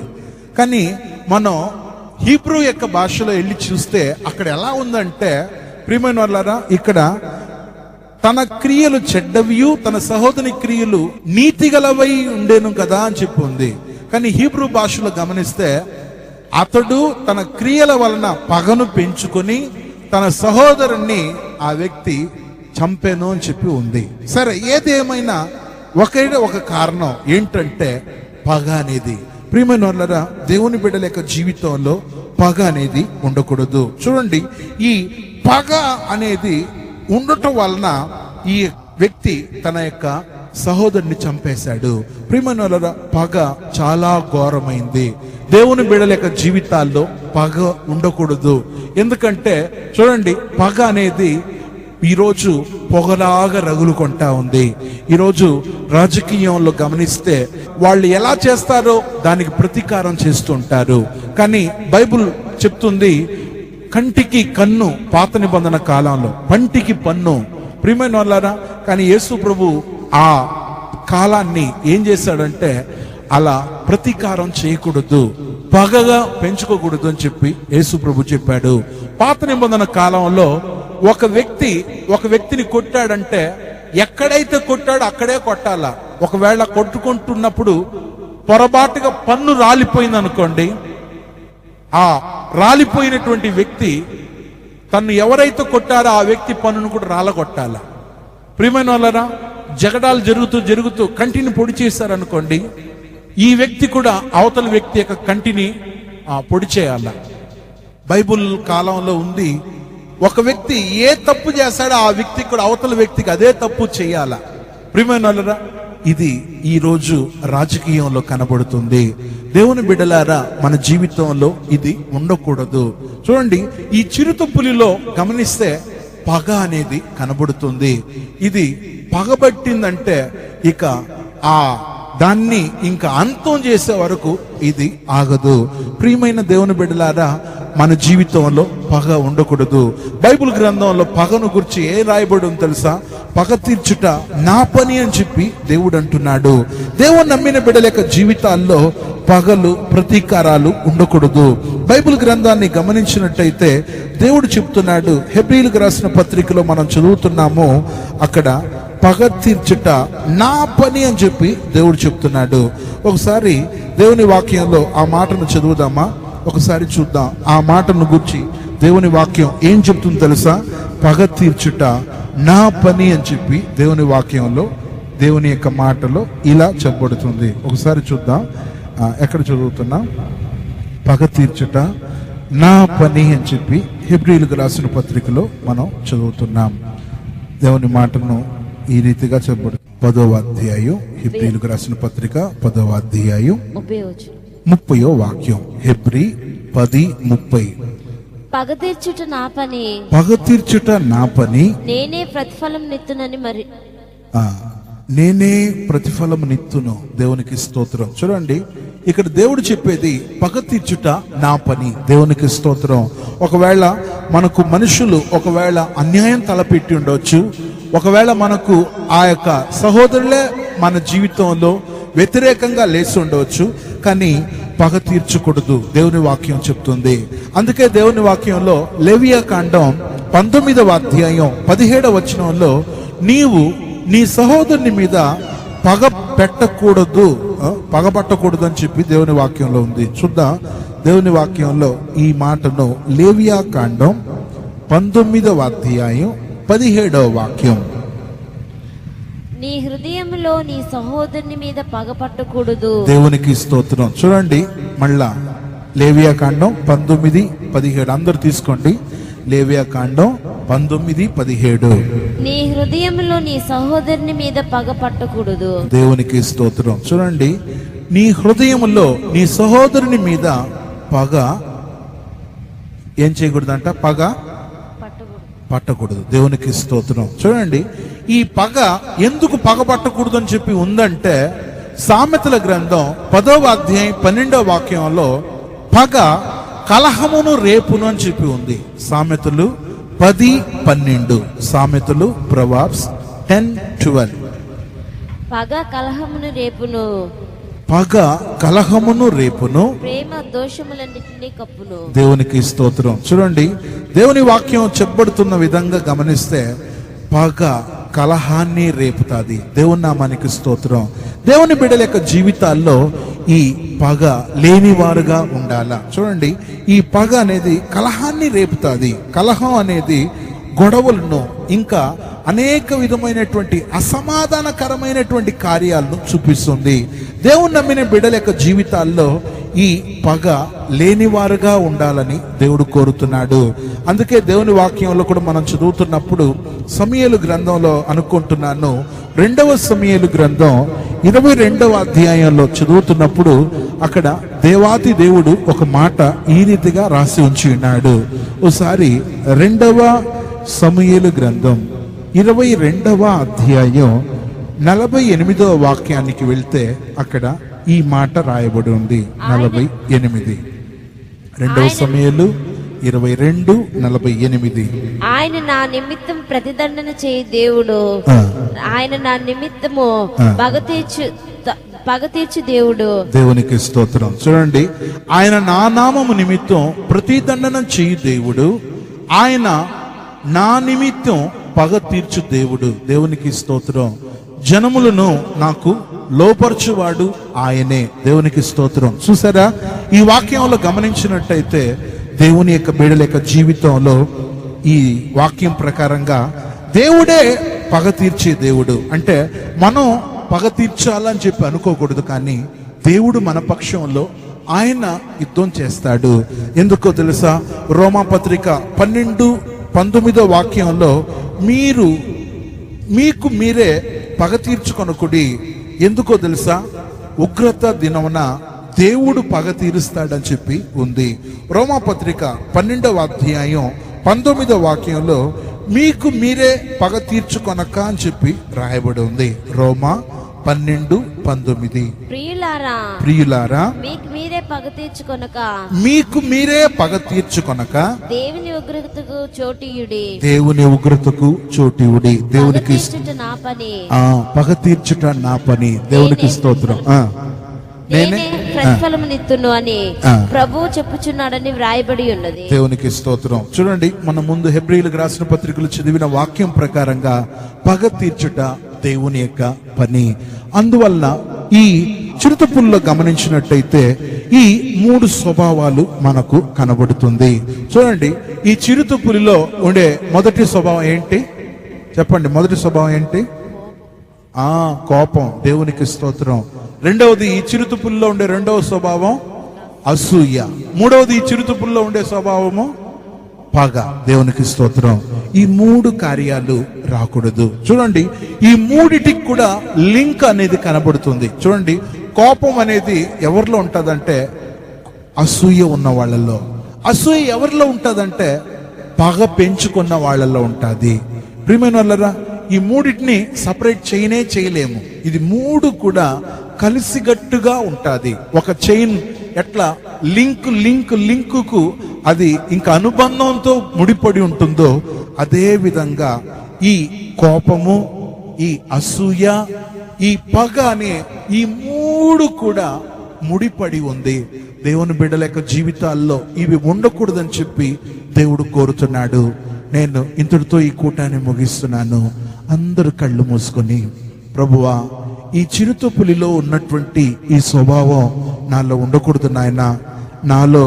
కానీ మనం హీబ్రూ యొక్క భాషలో వెళ్ళి చూస్తే అక్కడ ఎలా ఉందంటే, ప్రియమైన వాళ్ళారా, ఇక్కడ తన క్రియలు చెడ్డవియు తన సహోదరుని క్రియలు నీతి గలవై ఉండేను కదా అని చెప్పి ఉంది. కానీ హీబ్రూ భాషలో గమనిస్తే అతడు తన క్రియల వలన పగను పెంచుకొని తన సహోదరుణ్ణి ఆ వ్యక్తి చంపెను అని చెప్పి ఉంది. సరే, ఏదేమైనా ఒక కారణం ఏంటంటే పగ అనేది. ప్రియమైన వాళ్ళరా, దేవుని బిడ్డల యొక్క జీవితంలో పగ అనేది ఉండకూడదు. చూడండి, ఈ పగ అనేది ఉండటం వలన ఈ వ్యక్తి తన యొక్క సహోదరుని చంపేశాడు. ప్రియమైన వాళ్ళరా, పగ చాలా ఘోరమైంది. దేవుని బిడ్డల యొక్క జీవితాల్లో పగ ఉండకూడదు. ఎందుకంటే చూడండి, పగ అనేది ఈరోజు పొగలాగా రగులుకుంటా ఉంది. ఈరోజు రాజకీయంలో గమనిస్తే వాళ్ళు ఎలా చేస్తారో దానికి ప్రతీకారం చేస్తుంటారు. కానీ బైబిల్ చెప్తుంది, కంటికి కన్ను పాత నిబంధన కాలంలో, పంటికి పన్ను. ప్రియమైన వాళ్ళారా, కానీ యేసు ప్రభు ఆ కాలాన్ని ఏం చేశాడంటే అలా ప్రతీకారం చేయకూడదు, పగగా పెంచుకోకూడదు అని చెప్పి యేసు ప్రభు చెప్పాడు. పాత నిబంధన కాలంలో ఒక వ్యక్తిని కొట్టాడంటే ఎక్కడైతే కొట్టాడో అక్కడే కొట్టాలా. ఒకవేళ కొట్టుకుంటున్నప్పుడు పొరపాటుగా పన్ను రాలిపోయింది అనుకోండి, ఆ రాలిపోయినటువంటి వ్యక్తి తను ఎవరైతే కొట్టారో ఆ వ్యక్తి పన్నును కూడా రాలగొట్టాల. ప్రియమైన వాళ్ళరా, జగడాలు జరుగుతూ కంటిని పొడి చేశారనుకోండి, ఈ వ్యక్తి కూడా అవతల వ్యక్తి యొక్క కంటిని పొడి చేయాల. బైబుల్ కాలంలో ఉంది, ఒక వ్యక్తి ఏ తప్పు చేశాడో ఆ వ్యక్తి కూడా అవతల వ్యక్తికి అదే తప్పు చేయాల. ప్రియమైన వాళ్ళరా, ఇది ఈ రోజు రాజకీయంలో కనబడుతుంది. దేవుని బిడ్డలారా, మన జీవితంలో ఇది ఉండకూడదు. చూడండి, ఈ చిరుతపులిలో గమనిస్తే పగ అనేది కనబడుతుంది. ఇది పగబట్టిందంటే ఇక దాన్ని ఇంకా అంతం చేసే వరకు ఇది ఆగదు. ప్రియమైన దేవుని బిడ్డలారా, మన జీవితంలో పగ ఉండకూడదు. బైబిల్ గ్రంథంలో పగను గురించి ఏ రాయబడి తెలుసా? పగ తీర్చుట నా పని అని చెప్పి దేవుడు అంటున్నాడు. దేవుడు నమ్మిన బిడ్డల యొక్క జీవితాల్లో పగలు ప్రతీకారాలు ఉండకూడదు. బైబిల్ గ్రంథాన్ని గమనించినట్టయితే దేవుడు చెప్తున్నాడు, హెబ్రీయులకు రాసిన పత్రికలో మనం చదువుతున్నాము, అక్కడ పగ తీర్చుట నా పని అని చెప్పి దేవుడు చెప్తున్నాడు. ఒకసారి దేవుని వాక్యంలో ఆ మాటను చదువుదామా? ఒకసారి చూద్దాం ఆ మాటను గురించి దేవుని వాక్యం ఏం చెప్తుంది తెలుసా? పగ తీర్చుట నా పని అని చెప్పి దేవుని వాక్యంలో, దేవుని యొక్క మాటలో ఇలా చెప్పబడుతుంది. ఒకసారి చూద్దాం, ఎక్కడ చదువుతున్నా? పగ తీర్చుట నా పని అని చెప్పి హెబ్రీయులకు రాసిన పత్రికలో మనం చదువుతున్నాం. దేవుని మాటను ఈ రీతిగా చెప్పబడుతుంది. 10వ అధ్యాయం హెబ్రీయులకు రాసిన పత్రిక 10వ అధ్యాయం 30వ వాక్యం. హెబ్రీ 10:30. పగ తీర్చుట నా పని, పగ తీర్చుట నా పని, నేనే ప్రతిఫలం నెత్తునని మరి నేనే ప్రతిఫలమునిత్తును. దేవునికి స్తోత్రం. చూడండి, ఇక్కడ దేవుడు చెప్పేది పగ తీర్చుట నా పని. దేవునికి స్తోత్రం. ఒకవేళ మనకు మనుషులు ఒకవేళ అన్యాయం తలపెట్టి ఉండవచ్చు, ఒకవేళ మనకు ఆ యొక్క సహోదరులే మన జీవితంలో వ్యతిరేకంగా లేచి ఉండవచ్చు, కానీ పగ తీర్చకూడదు. దేవుని వాక్యం చెప్తుంది. అందుకే దేవుని వాక్యంలో లేవియా కాండం 19వ అధ్యాయం 17వ వచనంలో నీవు నీ సహోదరుని మీద పగ పెట్టకూడదు, పగబట్టకూడదు అని చెప్పి దేవుని వాక్యంలో ఉంది. చూద్దాం దేవుని వాక్యంలో ఈ మాటను. లేవియా కాండం 19వ అధ్యాయం 17వ వాక్యం. నీ హృదయంలో నీ సహోదరుని మీద పగపట్టకూడదు. దేవునికి స్తోత్రం. చూడండి మళ్ళా లేవియా కాండం 19:17 అందరు తీసుకోండి. లేవియా కాండం 19:17. నీ హృదయంలో నీ సహోదరుని మీద పగపట్టకూడదు. దేవునికి స్తోత్రం. చూడండి, నీ హృదయంలో నీ సహోదరుని మీద పగ ఏం చేయకూడదంట? పగ పట్టకూడదు. దేవునికి స్తోత్రం. చూడండి, ఈ పగ ఎందుకు పగ పట్టకూడదు అని చెప్పి ఉందంటే, సామెతల గ్రంథం 10వ అధ్యాయం 12వ వాక్యంలో పగ కలహమును రేపును అని చెప్పి ఉంది. సామెతలు 10:12. సామెతలు ప్రొవర్బ్స్ 10:12. పగ కలహమును రేపును, పగ కలహమును రేపును, ప్రేమ దోషములన్నిటినీ కప్పును. దేవునికి స్తోత్రం. చూడండి, దేవుని వాక్యం చెప్పబడుతున్న విధంగా గమనిస్తే పగ కలహాన్ని రేపుతాది. దేవుని నామానికి స్తోత్రం. దేవుని బిడ్డల యొక్క జీవితాల్లో ఈ పగ లేనివారుగా ఉండాలా. చూడండి, ఈ పగ అనేది కలహాన్ని రేపుతాది. కలహం అనేది గొడవలను ఇంకా అనేక విధమైనటువంటి అసమాధానకరమైనటువంటి కార్యాలను చూపిస్తుంది. దేవుని నమ్మిన బిడ్డల యొక్క జీవితాల్లో ఈ పగ లేనివారుగా ఉండాలని దేవుడు కోరుతున్నాడు. అందుకే దేవుని వాక్యంలో కూడా మనం చదువుతున్నప్పుడు సమూయేలు గ్రంథంలో అనుకుంటున్నాను, 2వ సమూయేలు గ్రంథం 22వ అధ్యాయంలో చదువుతున్నప్పుడు అక్కడ దేవాతి దేవుడు ఒక మాట ఈ రీతిగా రాసి ఉంచి ఉన్నాడు. ఒకసారి 2వ సమూయేలు గ్రంథం 22వ అధ్యాయం 48వ వాక్యానికి వెళ్తే అక్కడ ఈ మాట రాయబడి ఉంది. 48. 2వ సమూయేలు 22:48. ఆయన నా నిమిత్తం ప్రతిదండన చేయి దేవుడు, ఆయన నా నిమిత్తము పగ తీర్చు దేవుడు. దేవునికి స్తోత్రం. చూడండి, ఆయన నా నామము నిమిత్తం ప్రతిదండన చేయి దేవుడు, ఆయన నా నిమిత్తం పగ తీర్చు దేవుడు. దేవునికి స్తోత్రం. జనములను నాకు లోపరచువాడు ఆయనే. దేవునికి స్తోత్రం. చూసారా, ఈ వాక్యంలో గమనించినట్టయితే దేవుని యొక్క బిడ్డల యొక్క జీవితంలో ఈ వాక్యం ప్రకారంగా దేవుడే పగ తీర్చే దేవుడు. అంటే మనం పగ తీర్చాలని చెప్పి అనుకోకూడదు, కానీ దేవుడు మన పక్షంలో ఆయన యుద్ధం చేస్తాడు. ఎందుకో తెలుసా? రోమాపత్రిక 12:19 వాక్యంలో మీకు మీరే పగ తీర్చుకొనకుడి. ఎందుకో తెలుసా? ఉగ్రత దినమున దేవుడు పగ తీరుస్తాడని చెప్పి ఉంది. రోమాపత్రిక 12వ అధ్యాయం 19వ వాక్యంలో మీకు మీరే పగ తీర్చుకొనక అని చెప్పి రాయబడి ఉంది. రోమా 12:19. ప్రియులారా, మీకు మీరే పగ తీర్చుకొనక దేవుని ఉగ్రతకు చోటియుడి. దేవునికి నా పని, పగ తీర్చుట నా పని. దేవునికి స్తోత్రం. నేనే ప్రతిఫలమునిత్తును అని ప్రభువు చెప్పుచున్నాడని వ్రాయబడి ఉన్నది. దేవునికి స్తోత్రం. చూడండి, మన ముందు హెబ్రీయులకు రాసిన పత్రికలు చదివిన వాక్యం ప్రకారంగా పగ తీర్చుట దేవుని యొక్క పని. అందువల్ల ఈ చిరుతపుల్లో గమనించినట్టయితే ఈ 3 స్వభావాలు మనకు కనబడుతుంది. చూడండి, ఈ చిరుతపులిలో ఉండే మొదటి స్వభావం ఏంటి చెప్పండి? మొదటి స్వభావం ఏంటి? కోపం. దేవునికి స్తోత్రం. రెండవది, ఈ చిరుతపుల్లో ఉండే రెండవ స్వభావం అసూయ. మూడవది, ఈ చిరుతపుల్లో ఉండే స్వభావము పగ. దేవునికి స్తోత్రం. ఈ 3 కార్యాలు రాకూడదు. చూడండి, ఈ 3టికి కూడా లింక్ అనేది కనబడుతుంది. చూడండి, కోపం అనేది ఎవరిలో ఉంటదంటే అసూయ ఉన్న వాళ్ళలో. అసూయ ఎవరిలో ఉంటదంటే పగ పెంచుకున్న వాళ్ళలో ఉంటుంది. ప్రియమైన వాళ్ళరా, ఈ మూడింటిని సపరేట్ చేయలేము. ఇది మూడు కూడా కలిసిగట్టుగా ఉంటుంది. ఒక చైన్ ఎట్లా లింకుకు అది ఇంకా అనుబంధంతో ముడిపడి ఉంటుందో అదే విధంగా ఈ కోపము, ఈ అసూయ, ఈ పగ అనే ఈ మూడు కూడా ముడిపడి ఉంది. దేవుని బిడ్డల యొక్క జీవితాల్లో ఇవి ఉండకూడదని చెప్పి దేవుడు కోరుతున్నాడు. నేను ఇంతటితో ఈ కూటాన్ని ముగిస్తున్నాను. అందరూ కళ్ళు మూసుకొని, ప్రభువా, ఈ చిరుతపులిలో ఉన్నటువంటి ఈ స్వభావం నాలో ఉండకూడదు నాయన. నాలో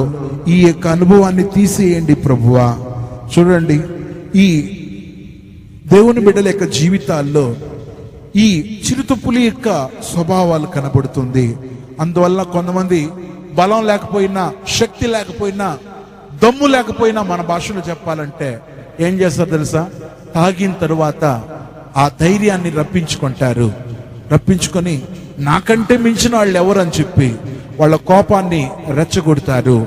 ఈ యొక్క అనుభవాన్ని తీసేయండి ప్రభువా. చూడండి, ఈ దేవుని బిడ్డల యొక్క జీవితాల్లో ఈ చిరుతపులి యొక్క స్వభావాలు కనబడుతుంది. అందువల్ల కొంతమంది బలం లేకపోయినా, శక్తి లేకపోయినా, దమ్ము లేకపోయినా, మన భాషలో చెప్పాలంటే ఏం చేస్తారు తెలుసా? తాగిన తరువాత ఆ ధైర్యాన్ని రప్పించుకొని నాకంటే మించిన వాళ్ళు ఎవరని చెప్పి వాళ్ళ కోపాన్ని రెచ్చగొడతారు.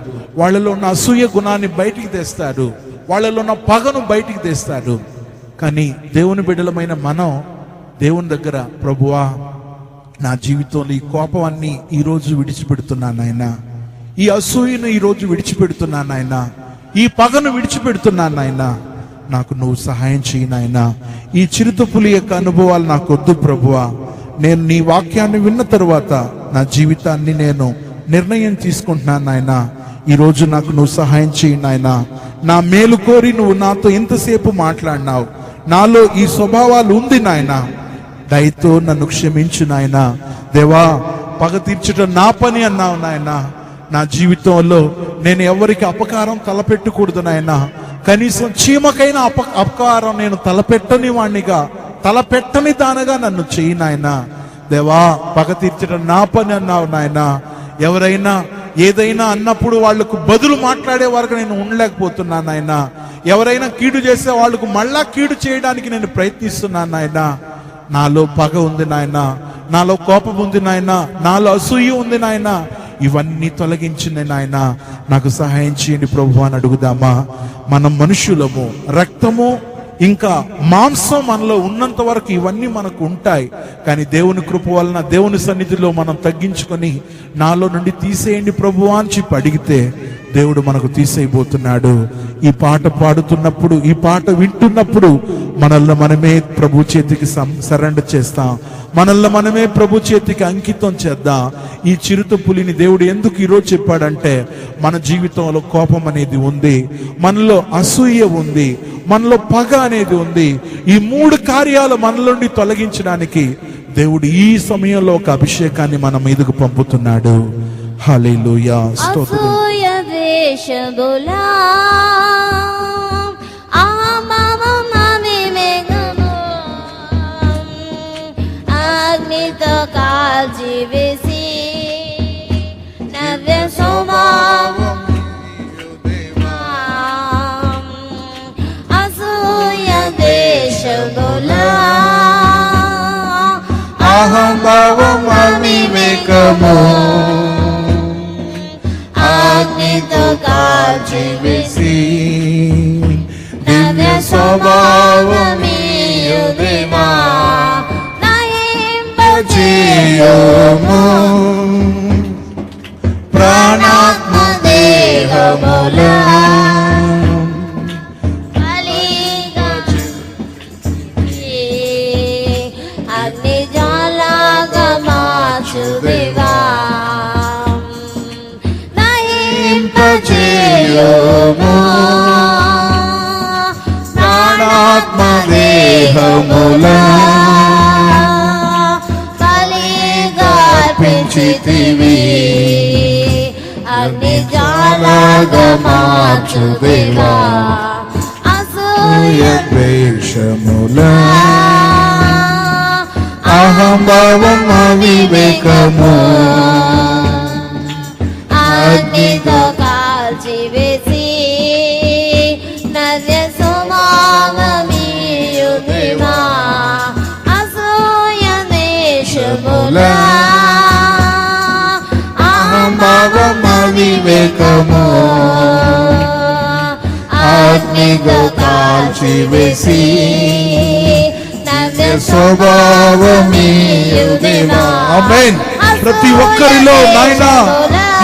వాళ్ళలో ఉన్న అసూయ గుణాన్ని బయటికి తెస్తారు. వాళ్ళలో ఉన్న పగను బయటికి తెస్తారు. కానీ దేవుని బిడ్డలమైన మనం దేవుని దగ్గర, ప్రభువా, నా జీవితంలో ఈ కోపాన్ని ఈరోజు విడిచిపెడుతున్నాను నాయనా, ఈ అసూయను ఈరోజు విడిచిపెడుతున్నాను నాయనా, ఈ పగను విడిచిపెడుతున్నాను నాయనా, నాకు నువ్వు సహాయం చేయి నాయనా. ఈ చిరుతపులి యొక్క అనుభవాలు నాకు వద్దు ప్రభువా. నేను నీ వాక్యాన్ని విన్న తరువాత నా జీవితాన్ని నేను నిర్ణయం తీసుకుంటున్నాను నాయనా. ఈరోజు నాకు నువ్వు సహాయం చేయి నాయనా. నా మేలు కోరి నువ్వు నాతో ఇంతసేపు మాట్లాడినావు. నాలో ఈ స్వభావాలు ఉంది నాయనా, దయతో నన్ను క్షమించు నాయనా. దేవా, పగ తీర్చడం నా పని అన్నావు నాయనా. నా జీవితంలో నేను ఎవరికి అపకారం తలపెట్టకూడదు నాయనా. కనీసం చీమకైనా అపకారం నేను తలపెట్టని దానగా నన్ను చెయ్యి నాయనా. దేవా, పగ తీర్చడం నా పని అన్నావు నాయనా. ఎవరైనా ఏదైనా అన్నప్పుడు వాళ్లకు బదులు మాట్లాడే వరకు నేను ఉండలేకపోతున్నాను నాయనా. ఎవరైనా కీడు చేసే వాళ్లకు మళ్ళా కీడు చేయడానికి నేను ప్రయత్నిస్తున్నాను నాయనా. నాలో పగ ఉంది నాయన, నాలో కోపం ఉంది నాయన, నాలో అసూయ ఉంది నాయన. ఇవన్నీ తొలగించింది నాయన, నాకు సహాయం చేయండి ప్రభు అని అడుగుదామా? మనం మనుషులము, రక్తము ఇంకా మాంసం మనలో ఉన్నంత వరకు ఇవన్నీ మనకు ఉంటాయి. కానీ దేవుని కృప వలన దేవుని సన్నిధిలో మనం తగ్గించుకొని నాలో నుండి తీసేయండి ప్రభు అని చెప్పి అడిగితే దేవుడు మనకు తీసేయబోతున్నాడు. ఈ పాట పాడుతున్నప్పుడు, ఈ పాట వింటున్నప్పుడు మనల్ని మనమే ప్రభు చేతికి సరెండర్ చేస్తాం. మనల్ని మనమే ప్రభు చేతికి అంకితం చేద్దాం. ఈ చిరుతపులిని దేవుడు ఎందుకు ఈరోజు చెప్పాడంటే, మన జీవితంలో కోపం అనేది ఉంది, మనలో అసూయ ఉంది, మనలో పగ అనేది ఉంది. ఈ మూడు కార్యాలు మనలోండి తొలగించడానికి దేవుడు ఈ సమయంలో ఒక అభిషేకాన్ని మన మీదకు పంపుతున్నాడు. హల్లెలూయా, స్తోత్రం. అగ్నితో కాల్చి వేసి నవ్య స్వభావం అసూయ దేశములా అహంభావం అవివేకము అగ్నితో కాల్చి వేసి నవ్య స్వభావమీయుదేవా చేయము ప్రాణాత్మ దేహములా అగ్ని జ్వాలగా మార్చుదేవా చేయము ప్రాణాత్మ దేహములా పెంచితివి అగ్ని జ్వాలగా మార్చుదేవా అసూయ ద్వేషములా అహంభావం అవివేకము అగ్నితో కాల్చి వేసి నవ్య స్వభావమీయుదేవా అసూయ దేశములా అహంభావం అవివేకము అగ్నితో కాల్చి వేసి స్వభావమీయు దేవా. ఆమేన్. ప్రతి ఒక్కరిలో నాయనా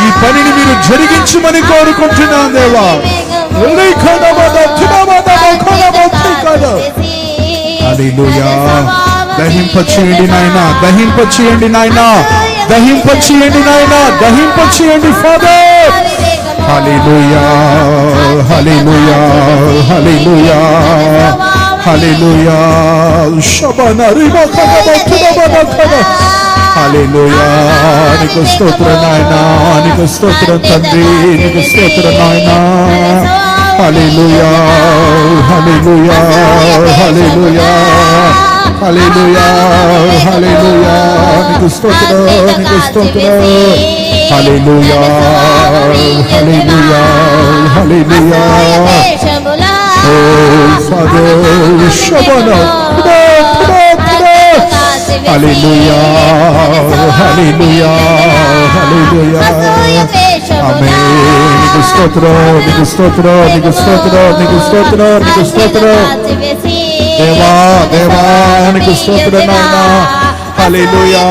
ఈ పనిని మీరు జరిగించమని కోరుకుంటున్నాను దేవా. హల్లెలూయా. దహింపచేయండి నాయనా, దహింపచేయండి నాయనా, దహింపచేయండి నాయనా, దహింపచేయండి ఫాదర్. హల్లెలూయా, హల్లెలూయా, హల్లెలూయా, హల్లెలూయా. శబన రిబకబతుబబకబ. హల్లెలూయా. నీకు స్తోత్రం నాయనా, నీకు స్తోత్రం తండ్రి, నీకు స్తోత్రం నాయనా. హల్లెలూయా, హల్లెలూయా, హల్లెలూయా, హల్లెలూయా, హల్లెలూయా. నీకు స్తోత్రం, నీకు స్తోత్రం. హల్లెలూయా, హల్లెలూయా, హల్లెలూయా. ఓ ఫాదర్ శబన. హల్లెలూయా, హల్లెలూయా, హల్లెలూయా. ఆమేన్. నీకు స్తోత్రం, నీకు స్తోత్రం, నీకు స్తోత్రం, నీకు స్తోత్రం, నీకు స్తోత్రం దేవా, దేవా. నీకు స్తోత్రం నాయనా. హల్లెలూయా.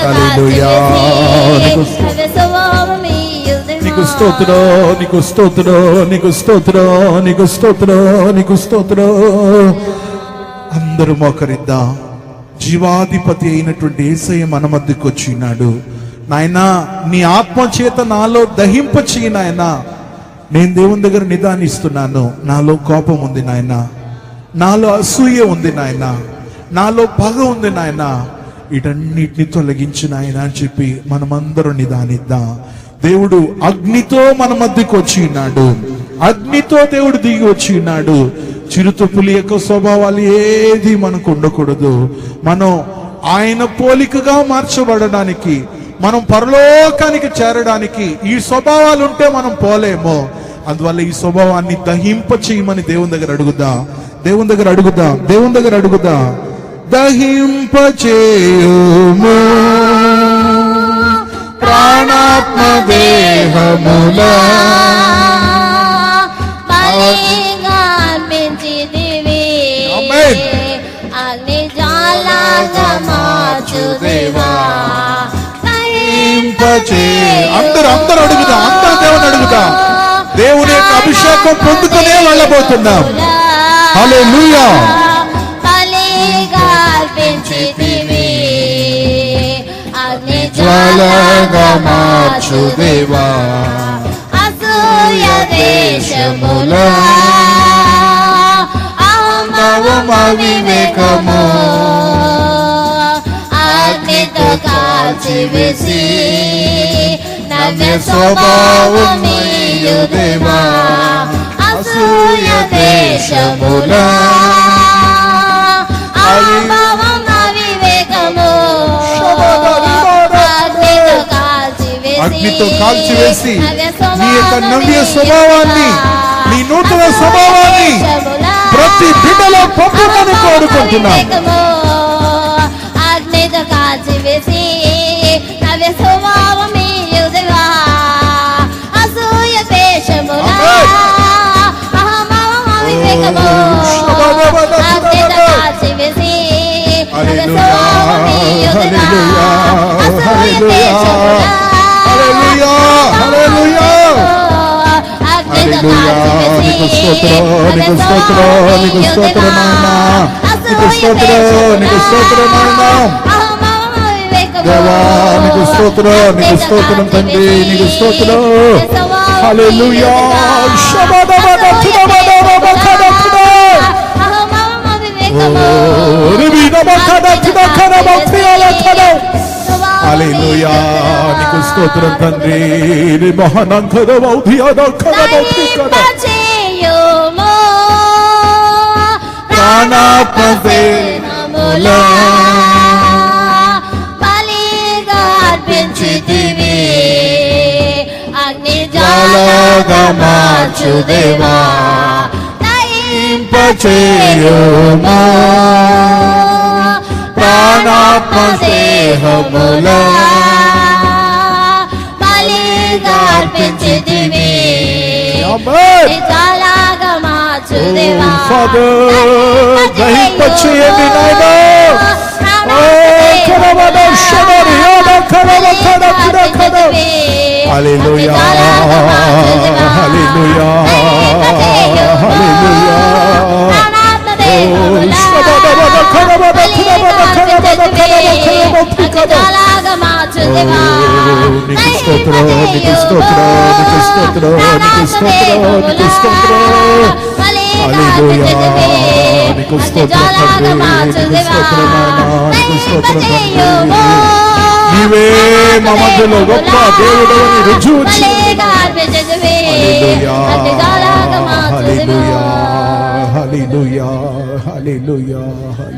హల్లెలూయా. నీకు స్తోత్రం, నీకు స్తోత్రం, నీకు స్తోత్రం, నీకు స్తోత్రం, నీకు స్తోత్రం. అందరూ మోకరిద్దాం. జీవాధిపతి అయినటువంటి యేసయ్య మన మధ్యకు వచ్చినాడు. నాయనా నీ ఆత్మ చేత నాలో దహింప చేయి నాయనా. నేను దేవుని దగ్గర నిదానిస్తున్నాను. నాలో కోపం ఉంది నాయనా, నాలో అసూయ ఉంది నాయనా, నాలో పగ ఉంది నాయనా. వీటన్నిటిని తొలగించు నాయనా అని చెప్పి మనమందరం నిదానిద్దాం. దేవుడు అగ్నితో మన మధ్యకు వచ్చి ఉన్నాడు. అగ్నితో దేవుడు దిగి వచ్చి ఉన్నాడు. చిరుతపులి యొక్క స్వభావాలు ఏది మనకు ఉండకూడదు. మనం ఆయన పోలికగా మార్చబడడానికి, మనం పరలోకానికి చేరడానికి ఈ స్వభావాలు ఉంటే మనం పోలేమో. అందువల్ల ఈ స్వభావాన్ని దహింప చేయమని దేవుని దగ్గర అడుగుదాం, దేవుని దగ్గర అడుగుదాం, దేవుని దగ్గర అడుగుదాం. దహింప చేయుము ప్రాణాత్మ దేహములా. అందరూ అందరూ అడుగుదాం, అందరూ దేవుని అడుగుదాం. దేవుని యొక్క అభిషేకం పొందుకునే వెళ్ళబోతున్నాం. హల్లెలూయా. జ్వాలగా మార్చు దేవా. అసూయ దేశములా అవివేకము అగ్నితో కాల్చివేసి నవ్య స్వభావమీయు దేవా. అసూయ దేశములా అగ్నితో కాల్చివేసి నీ యొక్క నవ్య స్వభావాన్ని, నీ నూతన స్వభావాన్ని ప్రతి బిడ్డలో పంపమని కోరుకుంటున్నాం. అగ్నితో కాల్చివేసి నవ్య స్వభావమీయు దేవా. అసూయ దేశములా అవివేకము అగ్నితో కాల్చివేసి నవ్య స్వభావమీయు దేవా. అసూయ దేశములా హల్లెలూయా, హల్లెలూయా, హల్లెలూయా. నీకు స్తోత్రం, నీకు స్తోత్రం, నీకు స్తోత్రం నాయనా, నీకు స్తోత్రం, నీకు స్తోత్రం నాయనా. దేవా నీకు స్తోత్రం, నీకు స్తోత్రం తండ్రి, నీకు స్తోత్రం. హల్లెలూయా. హల్లెలూయా. నీకు స్తోత్రం తండ్రి. ప్రాణాత్మదేహములా బలిగా అర్పించితివి. అగ్ని జ్వాలగా మార్చు దేవా. దహింపచేయుము ప్రాణాత్మదేహములా బలిగా అర్పించితివి. ఆమేన్. జ్వాలగా మార్చుదేవా ఫాదర్ దహింపచేయండి నాయనా. ఓ కరవద శబరియాద కరవ కర కర కర. హల్లెలూయా హల్లెలూయా హల్లెలూయా. ఓ శబదవద కరవద కరవద కరవద కరవ కరవ కరవ. నీకు స్తోత్రం నీకు స్తోత్రం నీకు స్తోత్రం నీకు స్తోత్రం నీకు స్తోత్రం. హల్లెలూయా నీకు స్తోత్రం తండ్రి నీకు స్తోత్రం నాయనా నీకు స్తోత్రం తండ్రి. నీవే మా మధ్యలో గొప్ప దేవుడవని రుజువు చేయండి. హల్లెలూయా హల్లెలూయా హల్లెలూయా హల్లెలూయా.